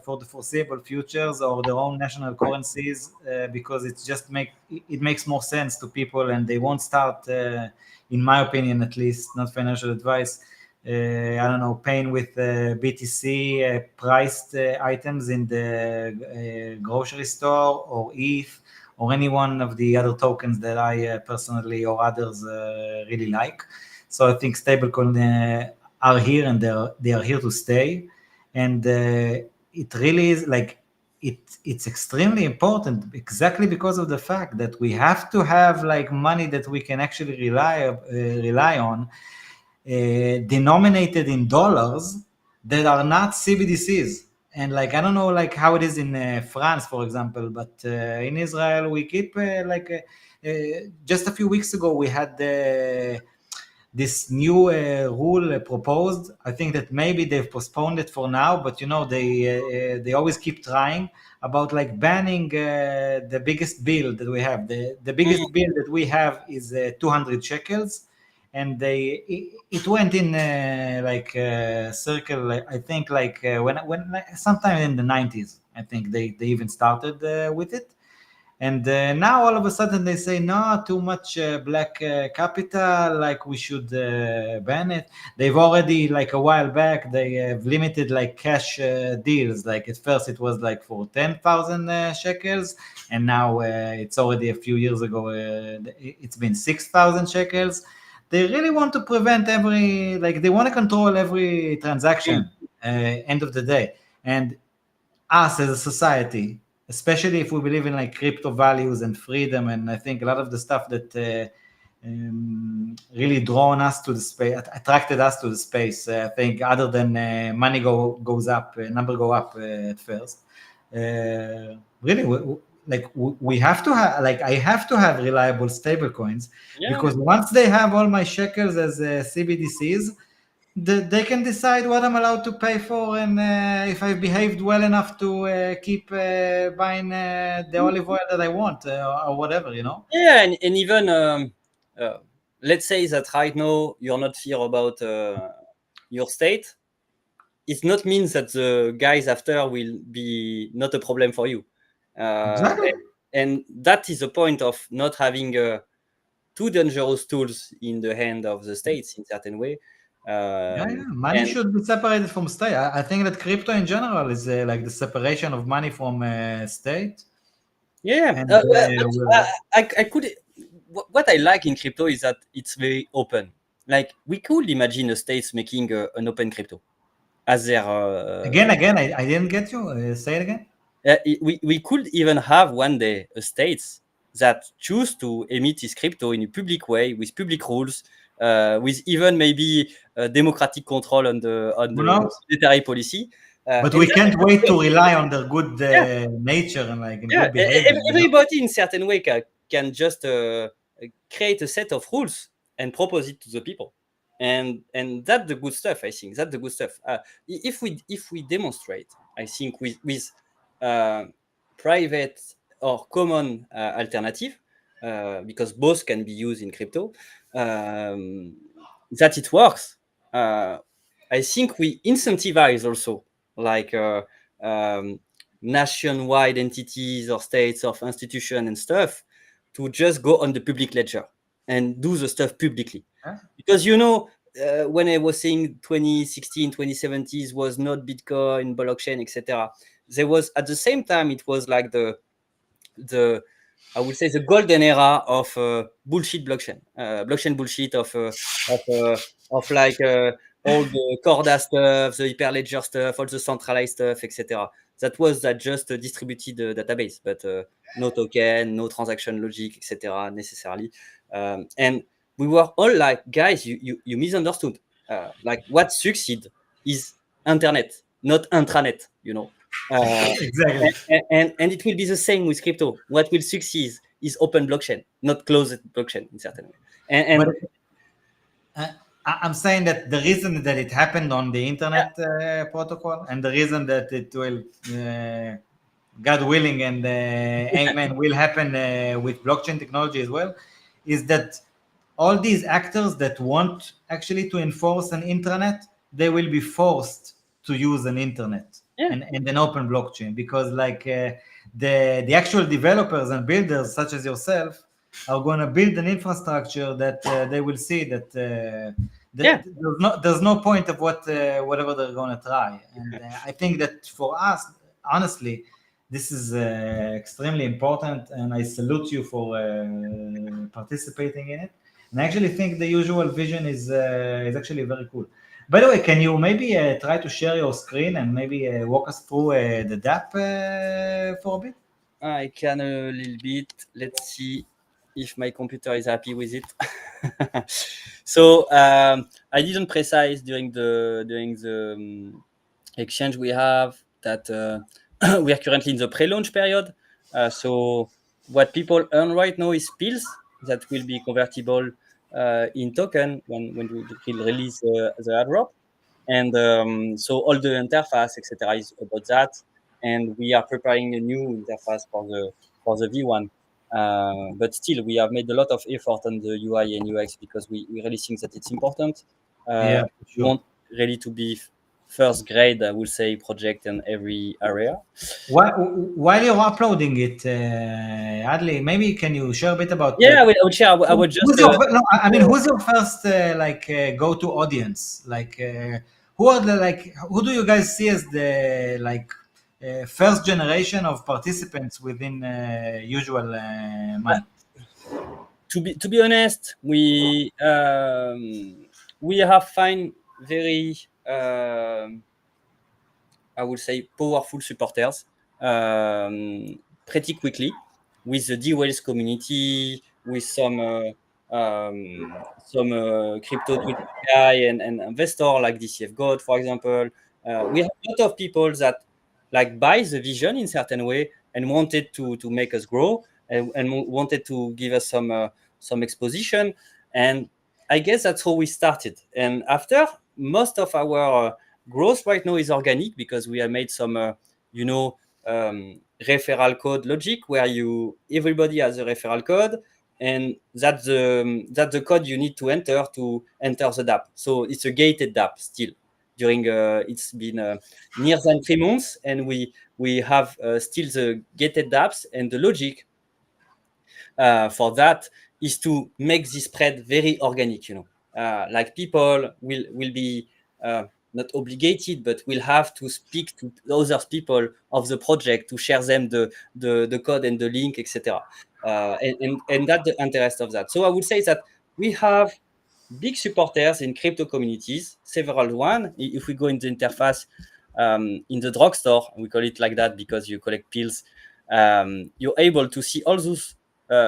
for the foreseeable futures, or their own national currencies, because it makes more sense to people, and they won't start, in my opinion at least, not financial advice, I don't know, paying with BTC priced items in the grocery store, or ETH, or any one of the other tokens that I personally or others really like. So I think stablecoin are here, and they are here to stay. And it really is like, it's extremely important, exactly because of the fact that we have to have like money that we can actually rely on, denominated in dollars that are not CBDCs. And like, I don't know like how it is in France, for example, but in Israel we keep just a few weeks ago we had this new rule proposed. I think that maybe they've postponed it for now, but they always keep trying, about like banning the biggest bill that we have. The biggest bill that we have is 200 shekels, and it went in circle. I think like when like, sometime in the 90s, I think they even started with it. And now all of a sudden they say, no, too much black capital, like we should ban it. They've already, like a while back, they have limited like cash deals. Like at first it was like for 10,000 shekels, and now it's already a few years ago, it's been 6,000 shekels. They really want to prevent they want to control every transaction, end of the day. And us as a society, especially if we believe in like crypto values and freedom, and I think a lot of the stuff that really drawn us to the space, attracted us to the space, I think other than money goes up, number go up at first. Really, we have to have, like I have to have reliable stable coins, because once they have all my shekels as CBDCs, they can decide what I'm allowed to pay for, and if I behaved well enough to keep buying the olive oil that I want, or whatever, Yeah, and even let's say that right now you're not fear about your state. It not means that the guys after will be not a problem for you. Exactly. And that is the point of not having too dangerous tools in the hand of the states in certain way. Money should be separated from state. I think that crypto in general is like the separation of money from state. Yeah, And, I could. What I like in crypto is that it's very open. Like we could imagine the states making an open crypto as their. Again, I didn't get you. Say it again. We could even have one day a states that choose to emit this crypto in a public way with public rules, with even maybe democratic control on the monetary policy. But we can't wait to rely on their good nature and like good behavior. Everybody in certain way can just create a set of rules and propose it to the people, and that's the good stuff. I think that's the good stuff. If we demonstrate, I think with private or common alternative, because both can be used in crypto, that it works. I think we incentivize also like nationwide entities or states or institutions and stuff to just go on the public ledger and do the stuff publicly. Because when I was saying 2016, 2017 was not Bitcoin, blockchain, etc. There was at the same time it was like the I would say the golden era of bullshit blockchain, blockchain bullshit of like all the Corda stuff, the Hyperledger stuff, all the centralized stuff, etc. That was just a distributed database, but no token, no transaction logic, etc. necessarily. And we were all like, guys, you misunderstood. Like what succeed is internet, not intranet. Exactly. And it will be the same with crypto. What will succeed is open blockchain, not closed blockchain in certain way. I'm saying that the reason that it happened on the internet protocol, and the reason that it will, God willing and amen, will happen with blockchain technology as well, is that all these actors that want actually to enforce an intranet, they will be forced to use an internet and an open blockchain, because like the actual developers and builders such as yourself are going to build an infrastructure that they will see that there's no point of whatever they're going to try. And I think that for us, honestly, this is extremely important, and I salute you for participating in it. And I actually think the usual vision is actually very cool. By the way, can you maybe try to share your screen and maybe walk us through the DApp for a bit? I can a little bit. Let's see if my computer is happy with it. So I didn't precise during the exchange we have that we are currently in the pre-launch period. So what people earn right now is pills that will be convertible in token when we will release the airdrop. And so all the interface, etc., is about that. And we are preparing a new interface for the V1. But still, we have made a lot of effort on the UI and UX because we really think that it's important. Sure. We want really to be first grade, I would say, project in every area. While you're uploading it, Adli, maybe can you share a bit about? Yeah, I would share. I would just. Who's your first go-to audience? Like, who do you guys see as the first generation of participants within Usual Money? To be honest, we have find very I would say powerful supporters pretty quickly with the DWells community, with some crypto Twitter guy and investor like DCF God, for example. We have a lot of people that like buy the vision in certain way and wanted to make us grow and wanted to give us some exposition. And I guess that's how we started. And after, most of our growth right now is organic because we have made some, referral code logic where everybody has a referral code, and that's the code you need to enter the DApp. So it's a gated DApp still. During it's been near than 3 months, and we have still the gated dApps, and the logic for that is to make this spread very organic, you know, like people will be not obligated, but will have to speak to other people of the project to share them the code and the link, etc. And that's the interest of that. So I would say that we have big supporters in crypto communities, several one. If we go in the interface in the drugstore, we call it like that because you collect pills, you're able to see all those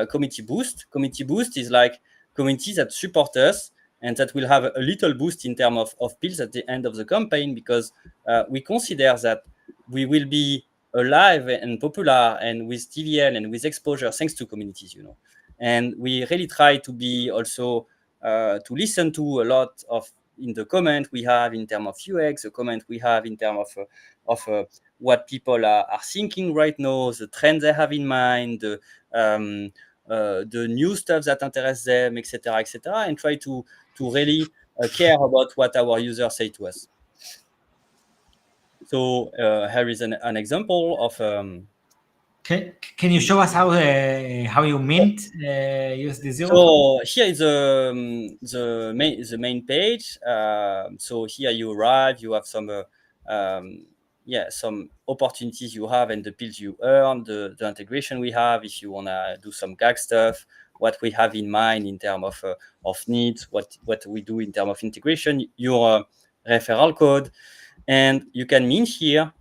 community boost. Community boost is like communities that support us and that will have a little boost in terms of pills at the end of the campaign, because we consider that we will be alive and popular and with TVL and with exposure thanks to communities, you know. And we really try to be also to listen to a lot of in the comment we have in terms of UX, the comment we have in terms of what people are thinking right now, the trends they have in mind, the new stuff that interests them, etc., etc., and try to really care about what our users say to us. So here is an example of. Can you show us how you mint USD0? So here is the main page. So here you arrive, you have some some opportunities you have and the pills you earn, the integration we have if you wanna do some gag stuff, what we have in mind in terms of needs, what we do in terms of integration, your referral code, and you can mint here.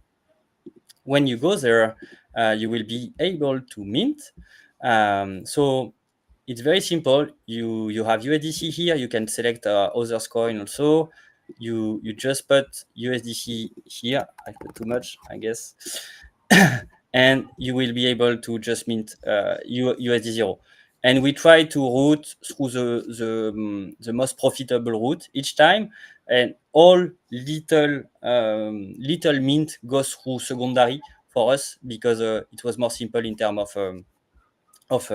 When you go there, you will be able to mint. So it's very simple. You have USDC here. You can select others coin also. You just put USDC here. I put too much, I guess. And you will be able to just mint USD0. And we try to route through the most profitable route each time. And all little mint goes through secondary for us because it was more simple in terms of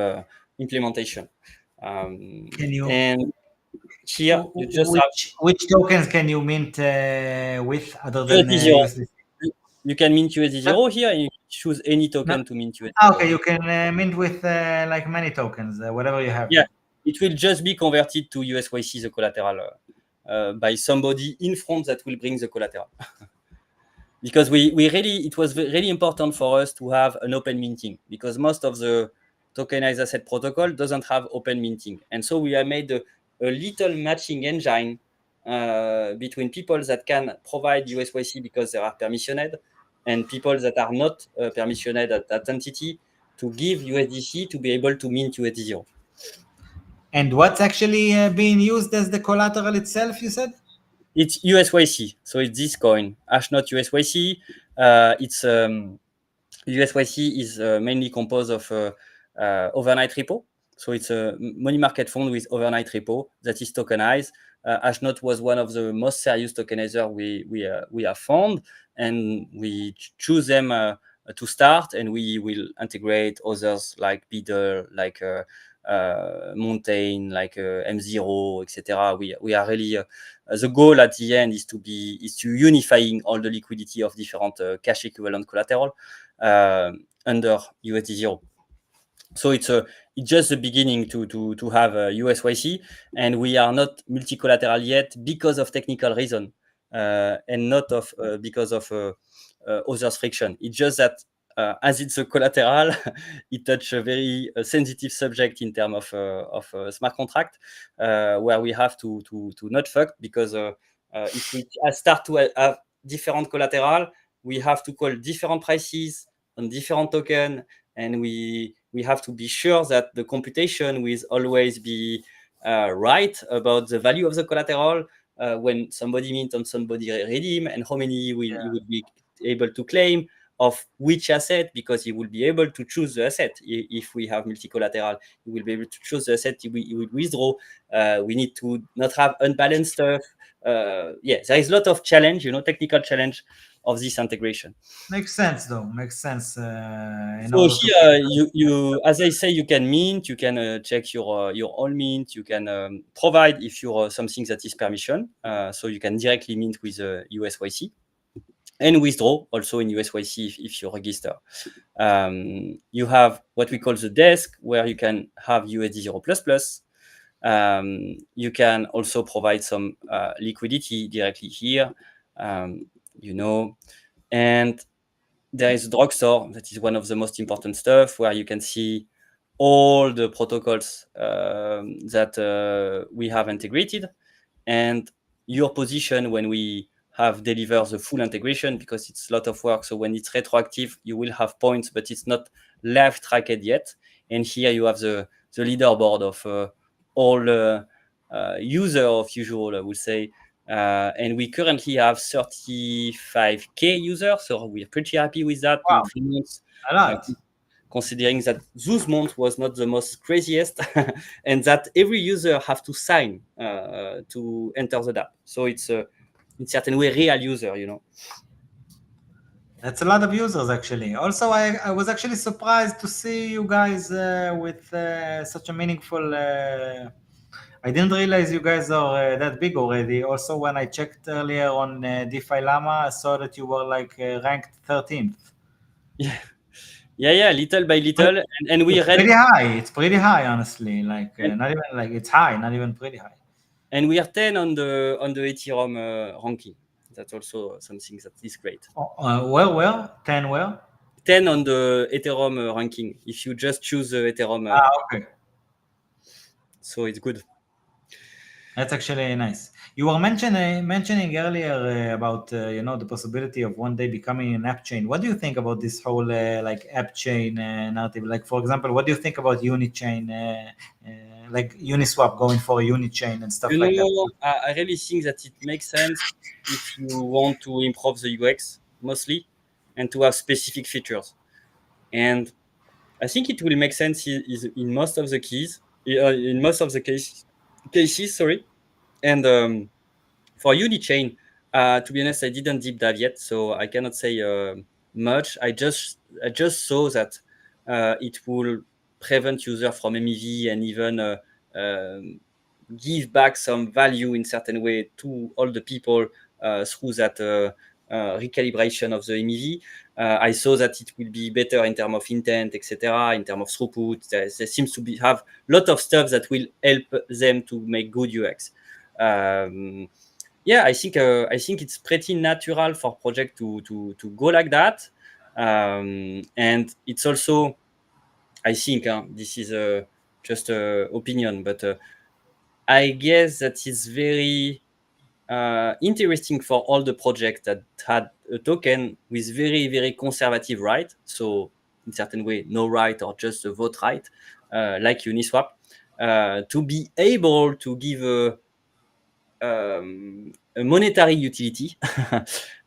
implementation. Can you? And here you just have which tokens can you mint with other than USD0. USDC? You can mint USD0 here, and you choose any token to mint USD0. Okay, you can mint with like many tokens, whatever you have. Yeah, it will just be converted to USYC, the collateral, by somebody in front that will bring the collateral. Because we really, it was really important for us to have an open minting, because most of the tokenized asset protocol doesn't have open minting. And so we have made a little matching engine between people that can provide USYC because they are permissioned and people that are not permissioned at that entity to give USDC to be able to mint USD0. And what's actually being used as the collateral itself, you said? It's USYC. So it's this coin, not USYC. It's USYC is mainly composed of overnight repo. So it's a money market fund with overnight repo that is tokenized. Ashnot was one of the most serious tokenizer we have found, and we choose them to start, and we will integrate others like Beedle, like Mountain, like M0, etc. We are really the goal at the end is to unifying all the liquidity of different cash equivalent collateral under USD0. So it's just the beginning to have USYC, and we are not multi-collateral yet because of technical reason and not of because of others friction. It's just that as it's a collateral, it touches a very sensitive subject in terms of smart contract where we have to not fuck, because if we start to have different collateral, we have to call different prices on different token, and we have to be sure that the computation will always be right about the value of the collateral when somebody mint and somebody redeem, and how many you would be able to claim of which asset, because you will be able to choose the asset. If we have multi-collateral, you will be able to choose the asset you will withdraw. We need to not have unbalanced stuff. There is a lot of challenge, technical challenge of this integration. Makes sense, though. Makes sense. So here, you as I say, you can mint, you can check your own mint, you can provide if you're something that is permission, so you can directly mint with USYC. and withdraw also in USYC if you register. You have what we call the desk, where you can have USD0++. You can also provide some liquidity directly here, and there is a drugstore that is one of the most important stuff, where you can see all the protocols that we have integrated, and your position when we have delivered the full integration, because it's a lot of work. So when it's retroactive, you will have points, but it's not live tracked yet. And here you have the leaderboard of all user of usual, I would say. And we currently have 35K users, so we're pretty happy with that. Wow. In 3 months, A lot. considering that this month was not the most craziest, and that every user have to sign to enter the DApp. So it's in certain way real user, That's a lot of users, actually. Also, I was actually surprised to see you guys with such a meaningful. I didn't realize you guys are that big already. Also, when I checked earlier on DeFi Llama, I saw that you were like ranked 13th. Yeah, little by little, and we It's read, pretty high. It's pretty high, honestly. Like not even like it's high, not even pretty high. and we are 10 on the Ethereum ranking. That's also something that is great. Well, 10 well. 10 on the Ethereum ranking, if you just choose Ethereum. Okay. So it's good. That's actually nice. You were mentioning earlier about the possibility of one day becoming an app chain. What do you think about this whole like app chain narrative? Like, for example, what do you think about Unichain, like Uniswap going for a Unichain and stuff like that? I really think that it makes sense if you want to improve the UX mostly, and to have specific features. And I think it will make sense in most of the cases. Sorry. And for Unichain, to be honest, I didn't deep dive yet, so I cannot say much. I just saw that it will prevent user from MEV, and even give back some value in certain way to all the people through that recalibration of the MEV. I saw that it will be better in terms of intent, etc., in terms of throughput. There seems to have a lot of stuff that will help them to make good UX. Yeah, I think it's pretty natural for project to go like that, and it's also, I think, this is just opinion, but I guess that is very interesting for all the projects that had a token with very, very conservative right. So in certain way, no right or just a vote right, like Uniswap, to be able to give a monetary utility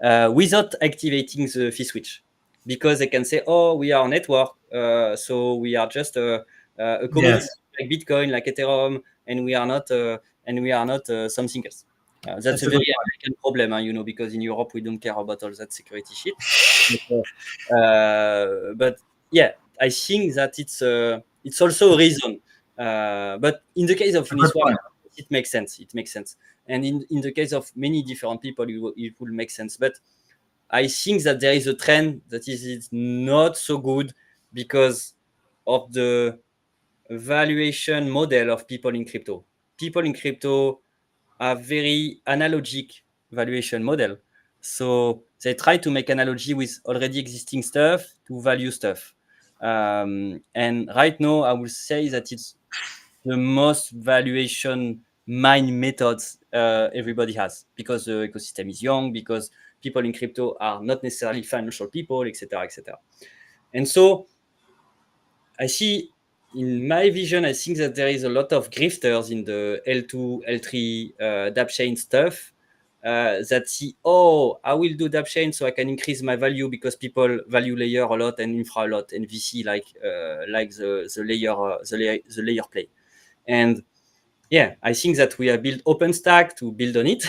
without activating the fee switch, because they can say, oh, we are a network, so we are just a commodity, Yes, like Bitcoin, like Ethereum, and we are not something else. That's that's a a very good point. American problem, because in Europe we don't care about all that security shit. But yeah, I think that it's also a reason. But in the case of A good Uniswap, point. it makes sense. It makes sense. And in the case of many different people, it will make sense. But I think that there is a trend that is not so good because of the valuation model of people in crypto. People in crypto are very analogic valuation model. So they try to make analogy with already existing stuff to value stuff. And right now, I will say that it's the most valuation mine methods everybody has, because the ecosystem is young, because people in crypto are not necessarily financial people, etc., etc. And so I see, in my vision, I think that there is a lot of grifters in the L2, L3 dApp chain stuff that see, oh, I will do dApp chain so I can increase my value because people value layer a lot and infra a lot, and VC like the layer play. And yeah, I think that we have built OpenStack to build on it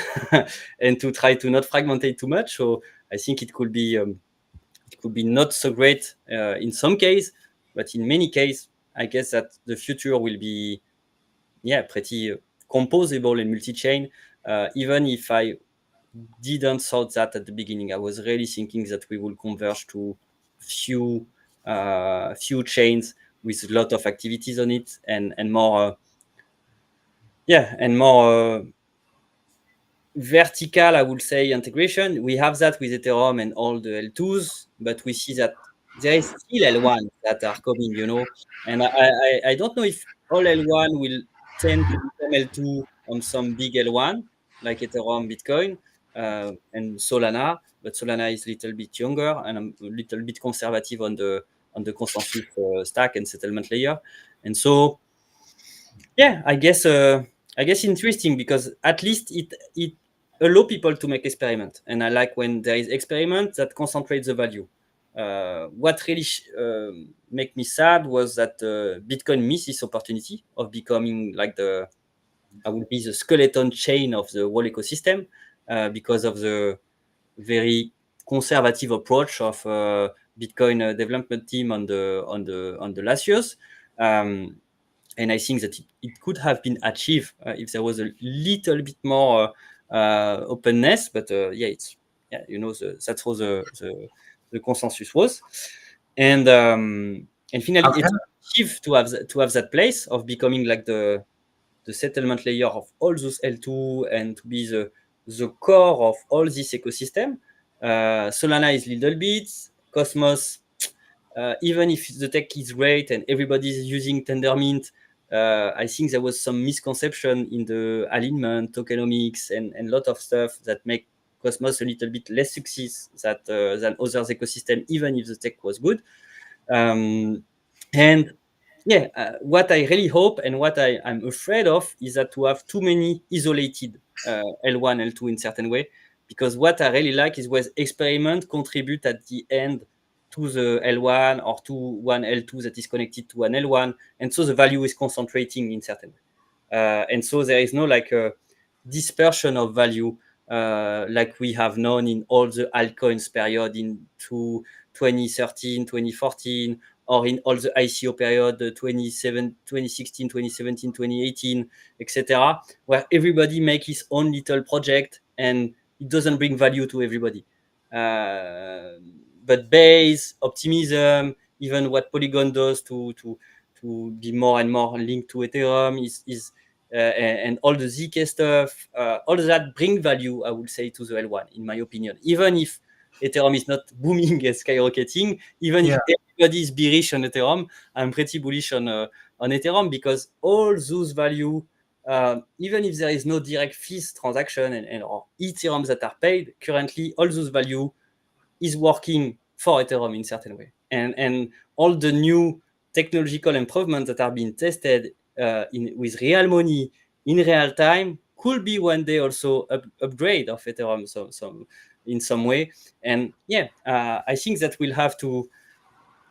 and to try to not fragment it too much. So I think it could be not so great in some case, but in many cases, I guess that the future will be, pretty composable and multi-chain. Even if I didn't thought that at the beginning. I was really thinking that we will converge to few chains with a lot of activities on it and more vertical, I would say, integration. We have that with Ethereum and all the L2s, but we see that there is still L1 that are coming, and I don't know if all L1 will tend to become L2 on some big L1 like Ethereum, Bitcoin, and Solana, but Solana is a little bit younger and I'm a little bit conservative on the consensus stack and settlement layer. And so, yeah, I guess interesting because at least it allow people to make experiment, and I like when there is experiment that concentrates the value. What really make me sad was that Bitcoin missed this opportunity of becoming like I would be the skeleton chain of the whole ecosystem because of the very conservative approach of Bitcoin development team on the last years. And I think that it could have been achieved if there was a little bit more openness. But that's how the consensus was. And finally, Okay. it's achieved to have that place of becoming like the settlement layer of all those L2 and to be the core of all this ecosystem. Solana is little bits, Cosmos, even if the tech is great and everybody's using Tendermint, I think there was some misconception in the alignment, tokenomics, and a lot of stuff that make Cosmos a little bit less success than others ecosystem, even if the tech was good. And what I really hope and what I'm afraid of is that to have too many isolated L1, L2 in certain way, because what I really like is when experiment contribute at the end to the L1 or to one L2 that is connected to an L1, and so the value is concentrating in certain way. And so there is no like a dispersion of value like we have known in all the altcoins period in 2013, 2014, or in all the ICO period 2016, 2017, 2018, etc., where everybody makes his own little project and it doesn't bring value to everybody. But base, optimism, even what Polygon does to be more and more linked to Ethereum is and all the ZK stuff, all that bring value, I would say, to the L1, in my opinion. Even if Ethereum is not booming and skyrocketing, even if everybody is bearish on Ethereum, I'm pretty bullish on Ethereum because all those value, even if there is no direct fees transaction and or Ethereum that are paid, currently all those value is working for Ethereum in certain way. And all the new technological improvements that are being tested with real money in real time could be one day also upgrade of Ethereum in some way. And I think that we'll have to.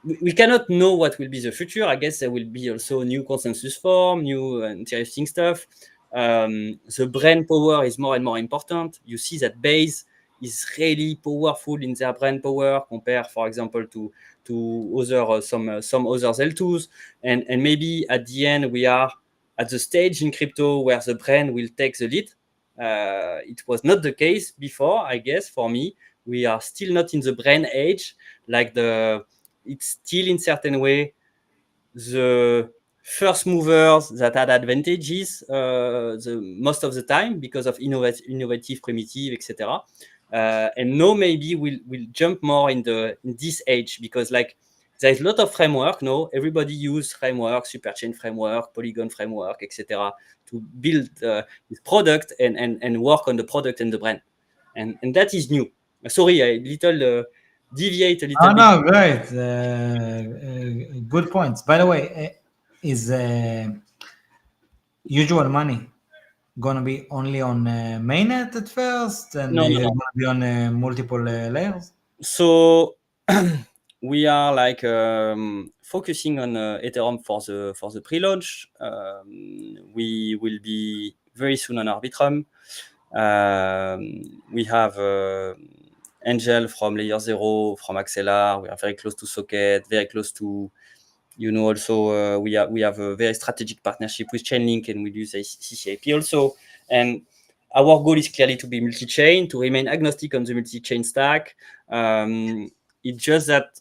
We cannot know what will be the future. I guess there will be also new consensus form, new interesting stuff. The brain power is more and more important. You see that Base is really powerful in their brain power compared, for example, to other some other L2s. And maybe at the end we are at the stage in crypto where the brain will take the lead. It was not the case before, I guess. For me, we are still not in the brain age, like it's still in certain way the first movers that had advantages the most of the time because of innovative primitive, etc. And now maybe we'll jump more in this age because like there's a lot of framework. No, everybody use framework, superchain framework, Polygon framework, etc. to build this product and work on the product and the brand, and that is new. Sorry, I little deviate a little bit. No, great. Good points. By the way, is usual money going to be only on mainnet at first and No. going to be on multiple layers? So we are like focusing on Ethereum for the pre-launch. We will be very soon on Arbitrum. We have Angel from Layer 0, from Axelar. We are very close to Socket, very close to, also we have a very strategic partnership with Chainlink, and we use CCIP also. And our goal is clearly to be multi-chain, to remain agnostic on the multi-chain stack. It's just that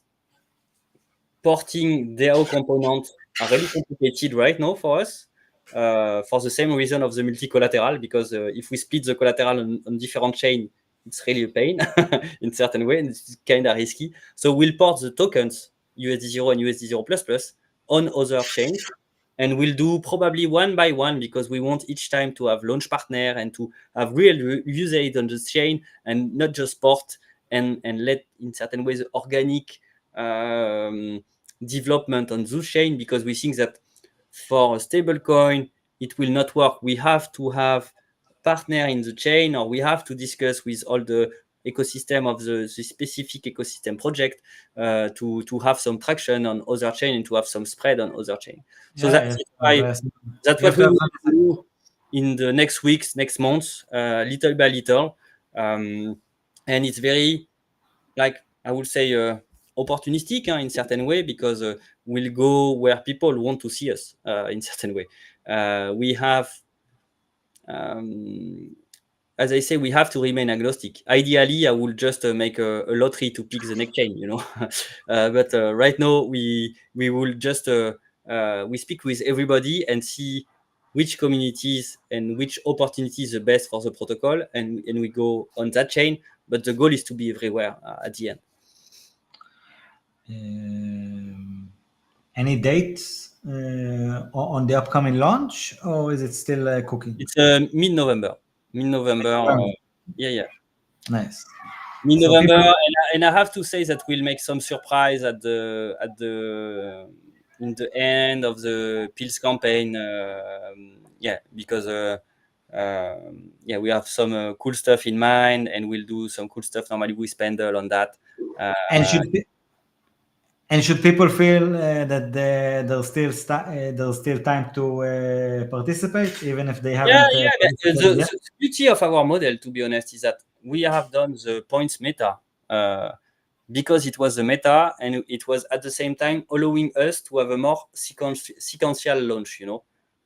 porting DAO components are really complicated right now for us, for the same reason of the multi-collateral, because if we split the collateral on different chain, it's really a pain in certain way, and it's kind of risky. So we'll port the tokens USD0 and USD0++ on other chains, and we'll do probably one by one, because we want each time to have launch partner and to have real usage on the chain, and not just port and let in certain ways organic development on those chain, because we think that for a stablecoin it will not work. We have to have partner in the chain, or we have to discuss with all the ecosystem of the specific ecosystem project to have some traction on other chain and to have some spread on other chain. So that's why that's what we will do in the next weeks, next months, little by little. And it's very, like, I would say, opportunistic in certain way, because we'll go where people want to see us in certain way. We have, as I say, we have to remain agnostic. Ideally, I would just make a lottery to pick the next chain, but right now we will just we speak with everybody and see which communities and which opportunities is the best for the protocol, and we go on that chain. But the goal is to be everywhere at the end. Any dates on the upcoming launch, or is it still cooking? It's mid-November. Yeah. Nice. Mid-November, so and I have to say that we'll make some surprise at the in the end of the Pills campaign. Because we have some cool stuff in mind, and we'll do some cool stuff. Normally we spend on that. And should people feel that there's still time to participate, even if they haven't? The beauty of our model, to be honest, is that we have done the points meta because it was the meta, and it was at the same time allowing us to have a more sequential launch,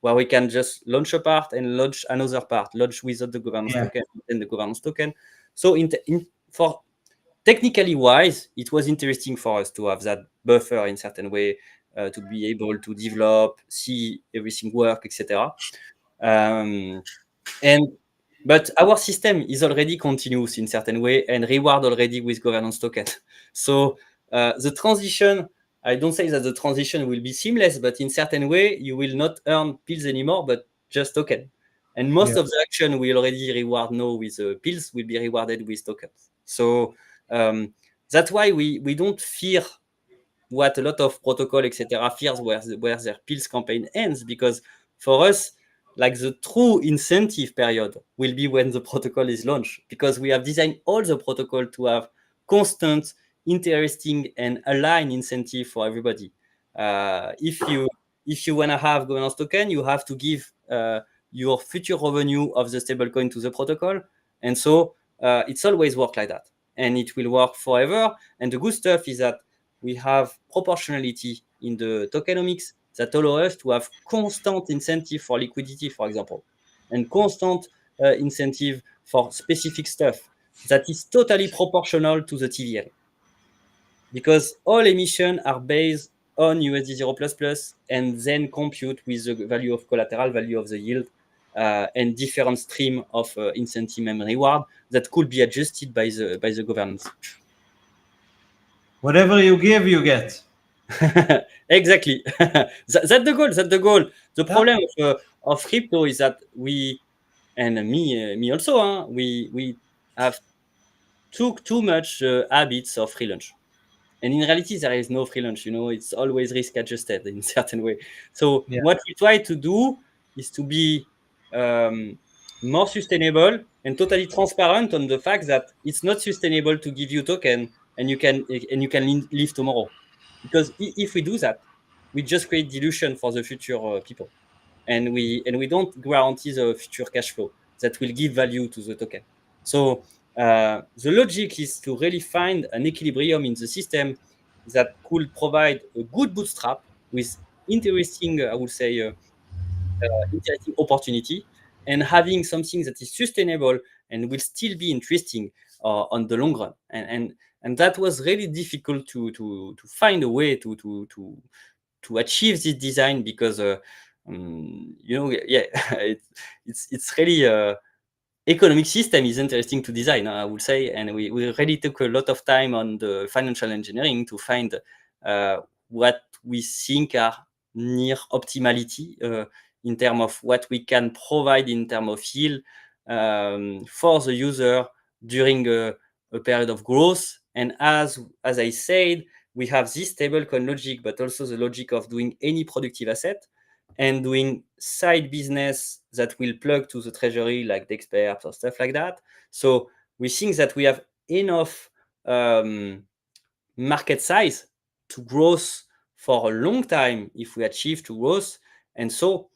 where we can just launch a part and launch another part, launch without the governance token and the governance token. So for technically wise, it was interesting for us to have that buffer in certain way, to be able to develop, see everything work, etc. But our system is already continuous in certain way and reward already with governance token. So the transition, I don't say that the transition will be seamless, but in certain way you will not earn pills anymore, but just token. And most of the action we already reward now with pills will be rewarded with tokens. So that's why we don't fear what a lot of protocol, etc., fears where their pills campaign ends, because for us, like, the true incentive period will be when the protocol is launched, because we have designed all the protocol to have constant, interesting, and aligned incentive for everybody. If you want to have governance token, you have to give your future revenue of the stablecoin to the protocol, and so it's always work like that, and it will work forever. And the good stuff is that we have proportionality in the tokenomics that allow us to have constant incentive for liquidity, for example, and constant incentive for specific stuff that is totally proportional to the TVL. Because all emissions are based on USD0++ and then compute with the value of collateral, value of the yield, and different stream of incentive and reward that could be adjusted by the governance. Whatever you give, you get. Exactly. That's the goal. The problem of crypto is that we, and me also, we have took too much habits of free lunch. And in reality, there is no free lunch. It's always risk adjusted in a certain way. So what we try to do is to be more sustainable and totally transparent on the fact that it's not sustainable to give you token and you can leave tomorrow. Because if we do that, we just create dilution for the future people, and we don't guarantee the future cash flow that will give value to the token. So the logic is to really find an equilibrium in the system that could provide a good bootstrap with interesting, I would say, interesting opportunity, and having something that is sustainable and will still be interesting on the long run. And that was really difficult to find a way to achieve this design, because it's really economic system is interesting to design, I would say, and we really took a lot of time on the financial engineering to find what we think are near optimality in terms of what we can provide in terms of yield for the user during a period of growth. And as I said, we have this stablecoin logic, but also the logic of doing any productive asset and doing side business that will plug to the treasury, like Dexperts or stuff like that. So we think that we have enough market size to growth for a long time if we achieve to growth. And so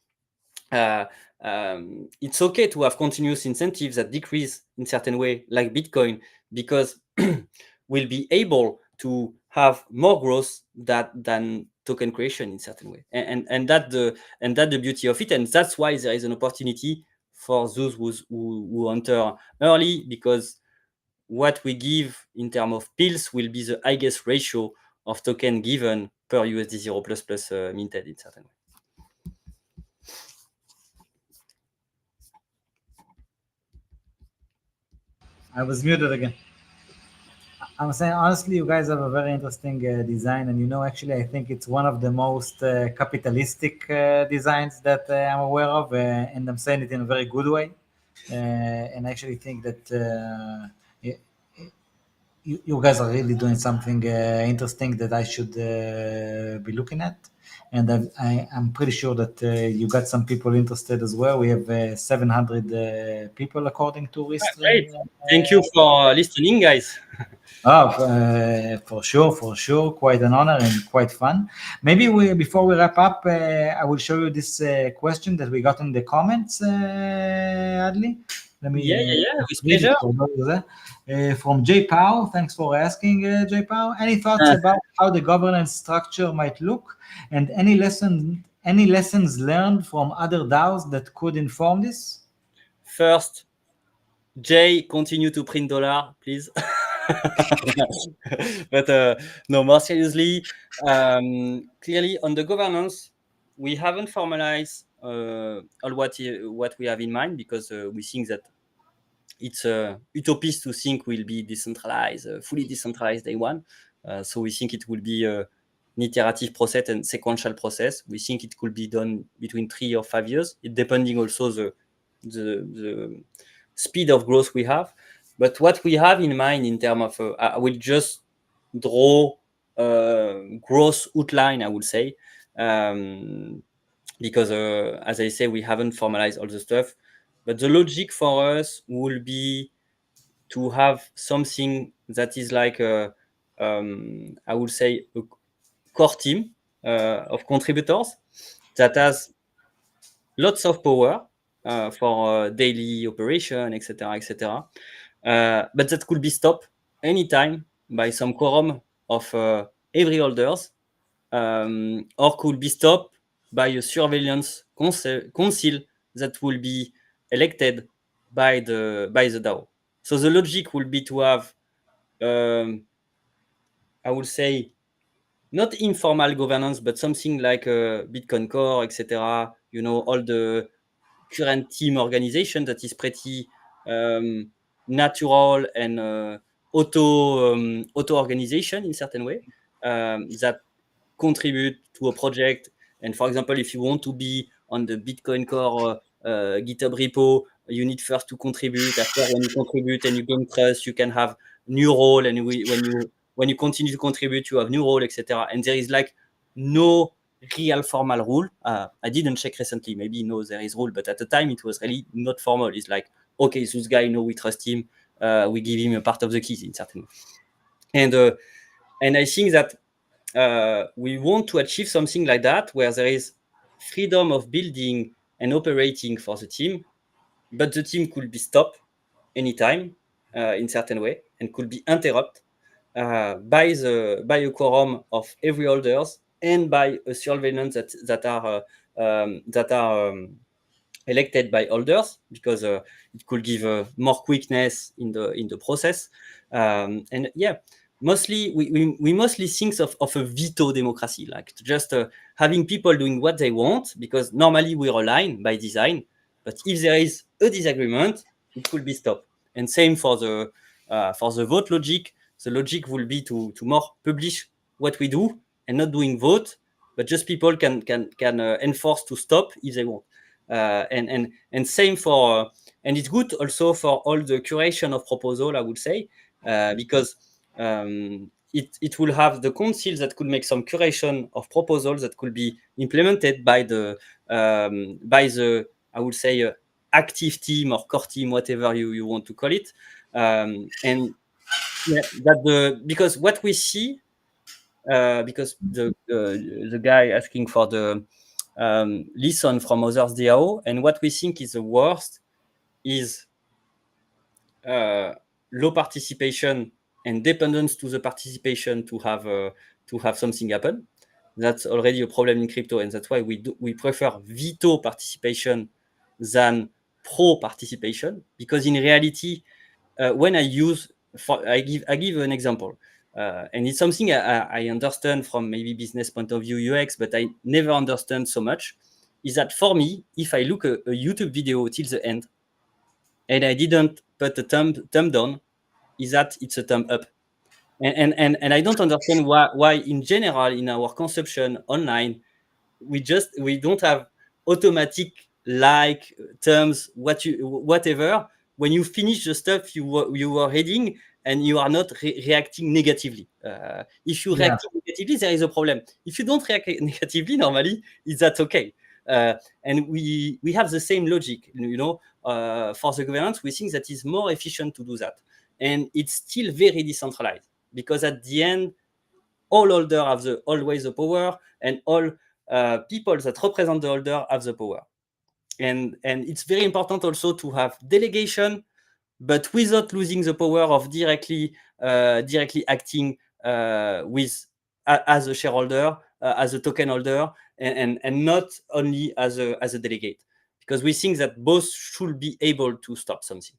it's okay to have continuous incentives that decrease in certain way, like Bitcoin, because we'll be able to have more growth than token creation in certain way, and that the beauty of it, and that's why there is an opportunity for those who enter early, because what we give in terms of pills will be the highest ratio of token given per USD 0 plus minted in certain way. I was muted again. I'm saying, honestly, you guys have a very interesting design, and actually, I think it's one of the most capitalistic designs that I'm aware of, and I'm saying it in a very good way. And I actually think that you guys are really doing something interesting that I should be looking at. And I'm pretty sure that you got some people interested as well. We have 700 people according to Restream. Great. Thank you for listening, guys. For sure, quite an honor and quite fun. Maybe before we wrap up, I will show you this question that we got in the comments, Adli. Let me With pleasure. From Jay Powell. Thanks for asking, Jay Powell. Any thoughts about how the governance structure might look, and any lessons learned from other DAOs that could inform this? First, Jay, continue to print dollar, please. But no, more seriously, clearly on the governance, we haven't formalized all what we have in mind, because we think that it's utopist to think we'll be decentralized, fully decentralized day one. So we think it will be an iterative process and sequential process. We think it could be done between 3 or 5 years, it depending also the speed of growth we have. But what we have in mind in terms of, I will just draw growth outline, I would say, because as I say, we haven't formalized all the stuff. But the logic for us will be to have something that is like I would say a core team of contributors that has lots of power for daily operation, etc., etc. But that could be stopped anytime by some quorum of every holders, or could be stopped by a surveillance council that will be elected by the DAO. So the logic will be to have, I would say, not informal governance, but something like Bitcoin Core, etc. All the current team organization that is pretty natural and auto organization in certain way, that contribute to a project. And for example, if you want to be on the Bitcoin Core GitHub repo, you need first to contribute. After, when you contribute and you gain trust, you can have new role. And when you continue to contribute, you have new role, etc. And there is like no real formal rule. I didn't check recently. Maybe there is rule, but at the time it was really not formal. It's like, okay, this guy, we trust him. We give him a part of the keys in certain way. And I think that we want to achieve something like that, where there is freedom of building and operating for the team, but the team could be stopped anytime in certain way, and could be interrupted by a quorum of every holders and by a surveillance that are elected by holders, because it could give more quickness in the process. And yeah, mostly we mostly think of a veto democracy, like just having people doing what they want, because normally we're aligned by design. But if there is a disagreement, it could be stopped. And same for the vote logic. The logic will be to more publish what we do and not doing vote, but just people can enforce to stop if they want. And same for and it's good also for all the curation of proposal, I would say, because it will have the council that could make some curation of proposals that could be implemented by the I would say active team or core team, whatever you want to call it. And yeah, because what we see, because the guy asking for the listen from others DAO, and what we think is the worst is low participation and dependence to the participation to have something happen. That's already a problem in crypto, and that's why we prefer veto participation than pro participation, because in reality, when I give an example, and it's something I understand from maybe business point of view, UX, but I never understand so much, is that for me, if I look a YouTube video till the end and I didn't put a thumb down, is that it's a thumb up. And I don't understand why in general in our consumption online we don't have automatic like terms whatever when you finish the stuff you were reading, and you are not reacting negatively. If you react negatively, there is a problem. If you don't react negatively, normally is that okay. And we have the same logic, for the governance. We think that is more efficient to do that, and it's still very decentralized, because at the end all holders have always the power, and all people that represent the holder have the power. And it's very important also to have delegation, but without losing the power of directly acting as a shareholder, as a token holder, and not only as a delegate, because we think that both should be able to stop something.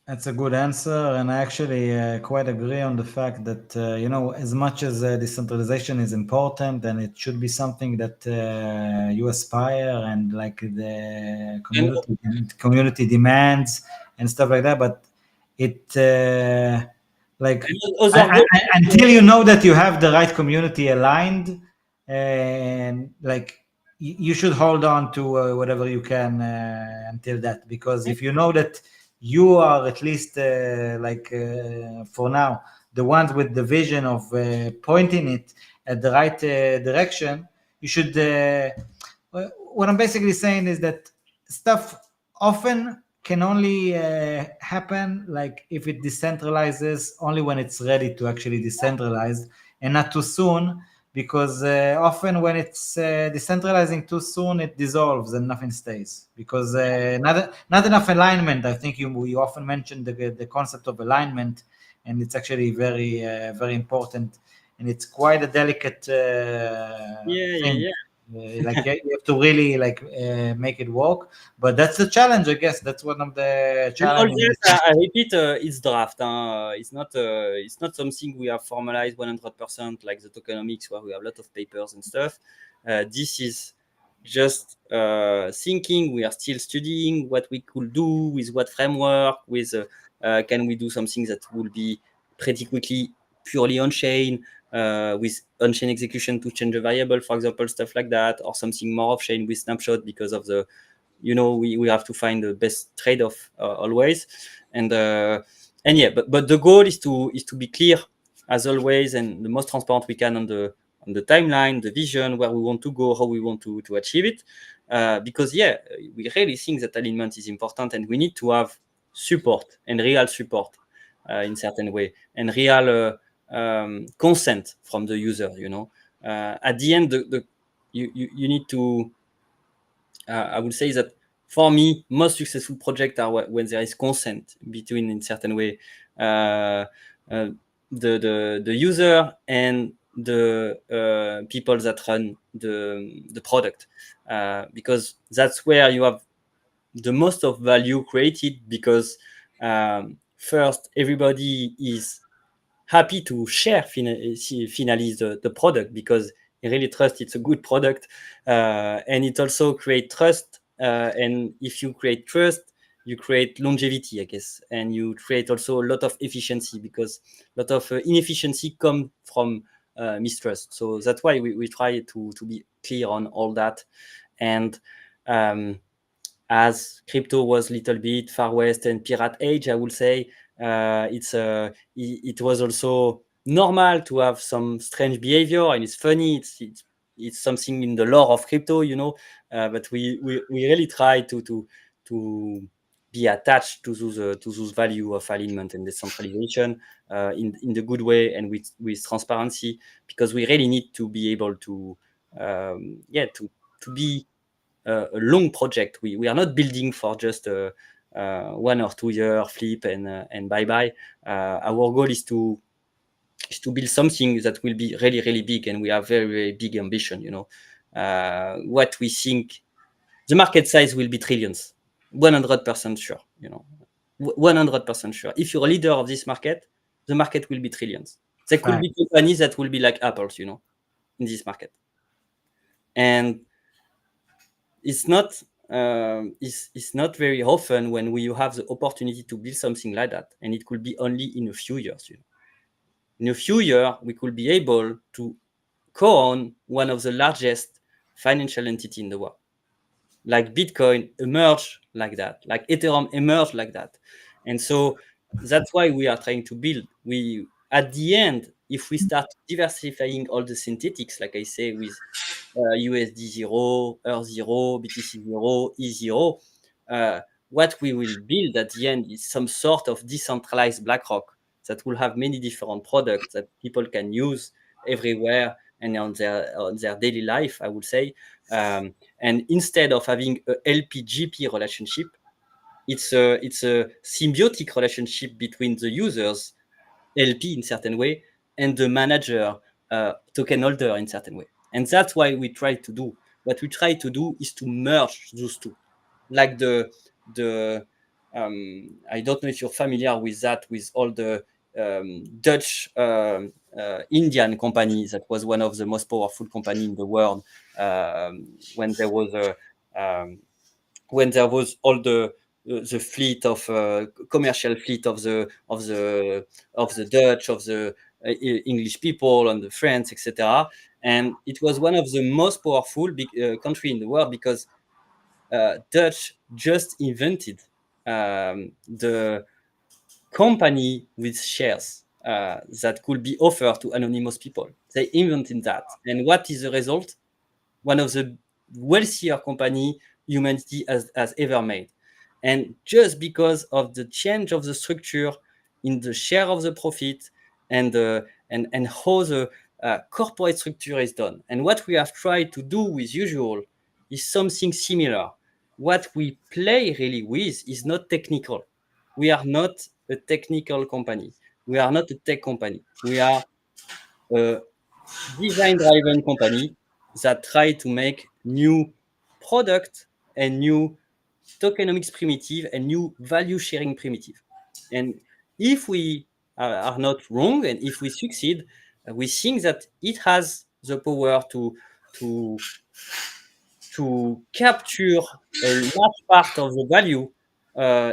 That's a good answer, and I actually quite agree on the fact that as much as decentralization is important, and it should be something that you aspire and like the community demands and stuff like that. But it until you know that you have the right community aligned, and like you should hold on to whatever you can until that, because if you know that you are at least for now the ones with the vision of pointing it at the right direction, you should what I'm basically saying is that stuff often can only happen like if it decentralizes only when it's ready to actually decentralize, and not too soon, because often when it's decentralizing too soon, it dissolves and nothing stays, because not enough alignment. I think you often mentioned the concept of alignment, and it's actually very very important, and it's quite a delicate thing. Like you have to really make it work, but that's the challenge, I guess. That's one of the challenges. I repeat, it's draft. It's not something we have formalized 100% like the tokenomics, where we have a lot of papers and stuff. This is just thinking. We are still studying what we could do with what framework. With can we do something that will be pretty quickly purely on chain, with on-chain execution to change a variable, for example, stuff like that, or something more off-chain with snapshot, because of the, we have to find the best trade-off always. And yeah, but the goal is to be clear as always, and the most transparent we can on the timeline, the vision, where we want to go, how we want to achieve it. Because we really think that alignment is important, and we need to have support, and real support in certain way, and real consent from the user. At the end, you need to. I would say that for me, most successful projects are when there is consent between, in certain way, the user and the people that run the product, because that's where you have the most of value created, because first, everybody is happy to share finally the product, because you really trust it's a good product, and it also creates trust, and if you create trust, you create longevity, I guess, and you create also a lot of efficiency, because a lot of inefficiency come from mistrust. So that's why we try to be clear on all that. And as crypto was a little bit Far West and pirate age, I would say, it was also normal to have some strange behavior, and it's funny. It's something in the lore of crypto, but we really try to be attached to those value of alignment and decentralization, in the good way, and with transparency, because we really need to be able to to be a long project. We are not building for just 1 or 2 year flip and bye bye. Our goal is to build something that will be really, really big, and we have very, very big ambition. What we think the market size will be trillions, 100% sure. 100% sure. If you're a leader of this market, the market will be trillions. There could be companies that will be like apples, in this market, and it's not very often when you have the opportunity to build something like that, and it could be only in a few years. In a few years, we could be able to co-own one of the largest financial entity in the world, like Bitcoin emerged like that, like Ethereum emerged like that. And so that's why we are trying to build. At the end, if we start diversifying all the synthetics, like I say, with USD 0, EUR 0, BTC 0, E 0, what we will build at the end is some sort of decentralized BlackRock that will have many different products that people can use everywhere and on their daily life, I would say. And instead of having a LP-GP relationship, it's a symbiotic relationship between the users, LP in certain way, and the manager, token holder in certain way. And that's why we try to do. What we try to do is to merge those two. Like I don't know if you're familiar with that, with all the Dutch Indian companies. That was one of the most powerful company in the world, when there was all the fleet of commercial fleet of the Dutch, of the English people, and the French, etc. And it was one of the most powerful country in the world, because Dutch just invented the company with shares that could be offered to anonymous people. They invented that. And what is the result? One of the wealthier company humanity has ever made. And just because of the change of the structure in the share of the profit, and how the corporate structure is done. And what we have tried to do with Usual is something similar. What we play really with is not technical. We are not a technical company. We are not a tech company. We are a design-driven company that try to make new product and new tokenomics primitive and new value sharing primitive. And if we are not wrong, and if we succeed, we think that it has the power to capture a large part of the value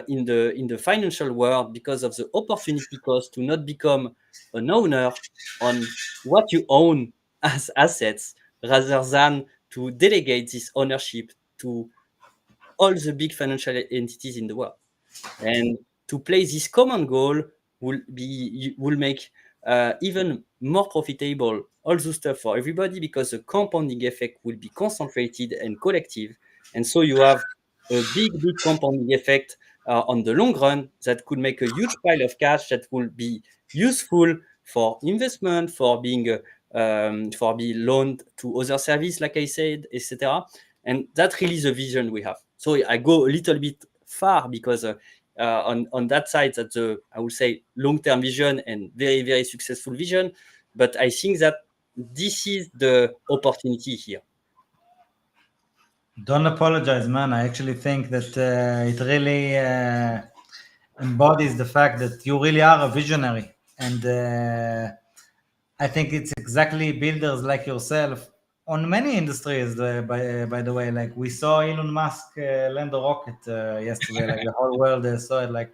in the financial world, because of the opportunity cost to not become an owner on what you own as assets, rather than to delegate this ownership to all the big financial entities in the world. And to play this common goal will make even more profitable all the stuff for everybody, because the compounding effect will be concentrated and collective. And so you have a big compounding effect on the long run, that could make a huge pile of cash that will be useful for investment, for being loaned to other service, like I said, etc. And that's really the vision we have. So I go a little bit far, because on that side, that's I would say long-term vision and very, very successful vision. But I think that this is the opportunity here. Don't apologize, man. I actually think that it really embodies the fact that you really are a visionary. And I think it's exactly builders like yourself on many industries, by the way. Like we saw Elon Musk land a rocket yesterday, like the whole world saw it. Like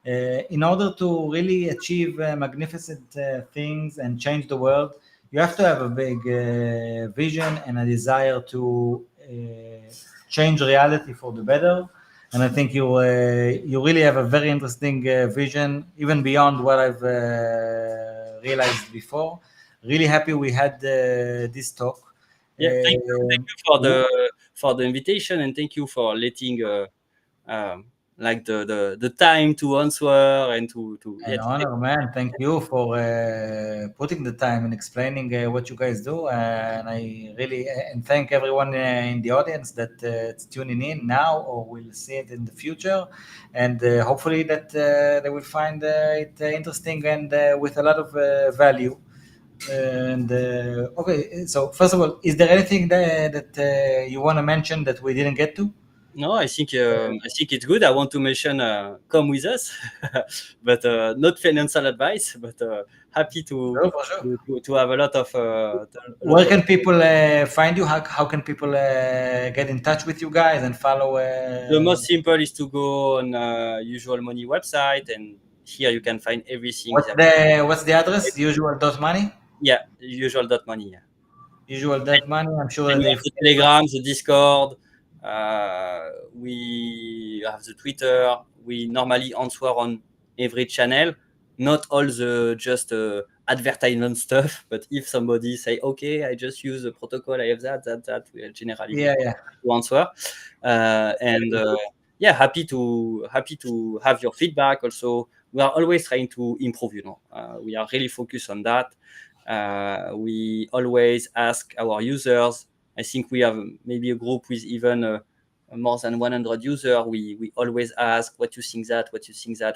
in order to really achieve magnificent things and change the world, you have to have a big vision and a desire to change reality for the better. And I think you really have a very interesting vision, even beyond what I've realized before. Really happy we had this talk. Yeah, thank you for the invitation, and thank you for letting like the time to answer and to An honor, man. Thank you for putting the time and explaining what you guys do. And I really and thank everyone in the audience that it's tuning in now or will see it in the future. And hopefully that they will find it interesting and with a lot of value. And okay, so first of all, is there anything that you want to mention that we didn't get to? No, I think it's good. I want to mention come with us, but not financial advice, but happy Sure, for sure. to have a lot of. Where can people find you? How can people get in touch with you guys and follow? The most simple is to go on Usual Money website, and here you can find everything. What's the address? Usual.money? Yeah, usual.money. Yeah. Usual.money. I'm sure And that we if have the Telegram, the Discord. We have the Twitter. We normally answer on every channel. Not all the just advertisement stuff, but if somebody say, "Okay, I just use the protocol, I have that," we are generally yeah. to answer. And yeah, happy to have your feedback. Also, we are always trying to improve. We are really focused on that. We always ask our users. I think we have maybe a group with even more than 100 users. We always ask what you think that,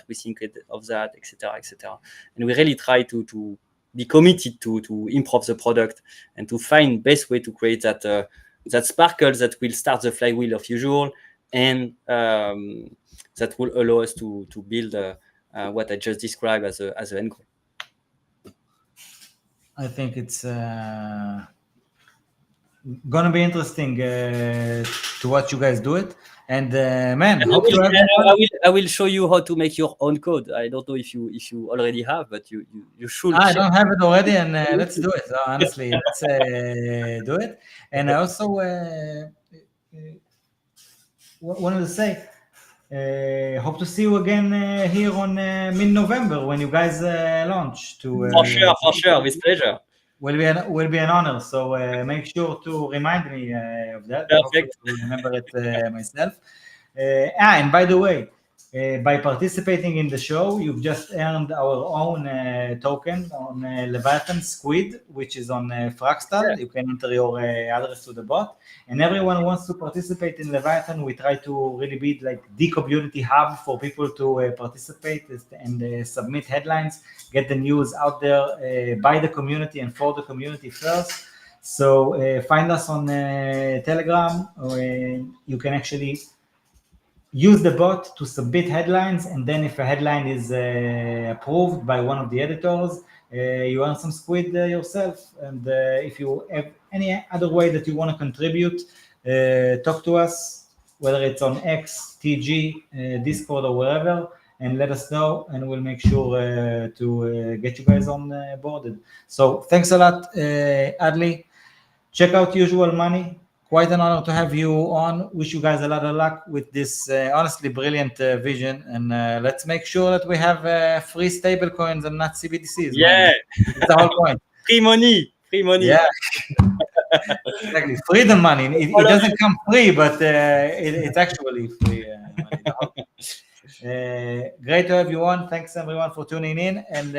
we think of that, etc., etc. And we really try to be committed to improve the product and to find best way to create that that sparkle that will start the flywheel of Usual, and that will allow us to build what I just described as an end goal. I think it's gonna be interesting to watch you guys do it. And man, And hope to have you on. I will show you how to make your own code. I don't know if you already have, but you should. I don't have it already, and let's do it. Honestly, let's do it. And I also wanted to say, hope to see you again here on mid-November when you guys launch. For sure, with pleasure. Will be an honor. So make sure to remind me of that. Perfect. Hopefully, I will remember it myself. And by the way, by participating in the show, you've just earned our own token on Leviathan Squid, which is on Fractal. Yeah. You can enter your address to the bot. And everyone who wants to participate in Leviathan, we try to really be like the community hub for people to participate and submit headlines, get the news out there by the community and for the community first. So find us on Telegram. You can actually use the bot to submit headlines, and then if a headline is approved by one of the editors, you earn some squid yourself. And if you have any other way that you want to contribute, talk to us, whether it's on X, TG, Discord, or wherever, and let us know, and we'll make sure to get you guys on boarded. So thanks a lot, Adli. Check out Usual Money. Quite an honor to have you on. Wish you guys a lot of luck with this honestly brilliant vision. And let's make sure that we have free stablecoins and not CBDCs. Yeah. That's the whole point. Free money. Yeah. Exactly. Freedom money. It doesn't come free, but it's actually free money. Great to have you on. Thanks everyone for tuning in. And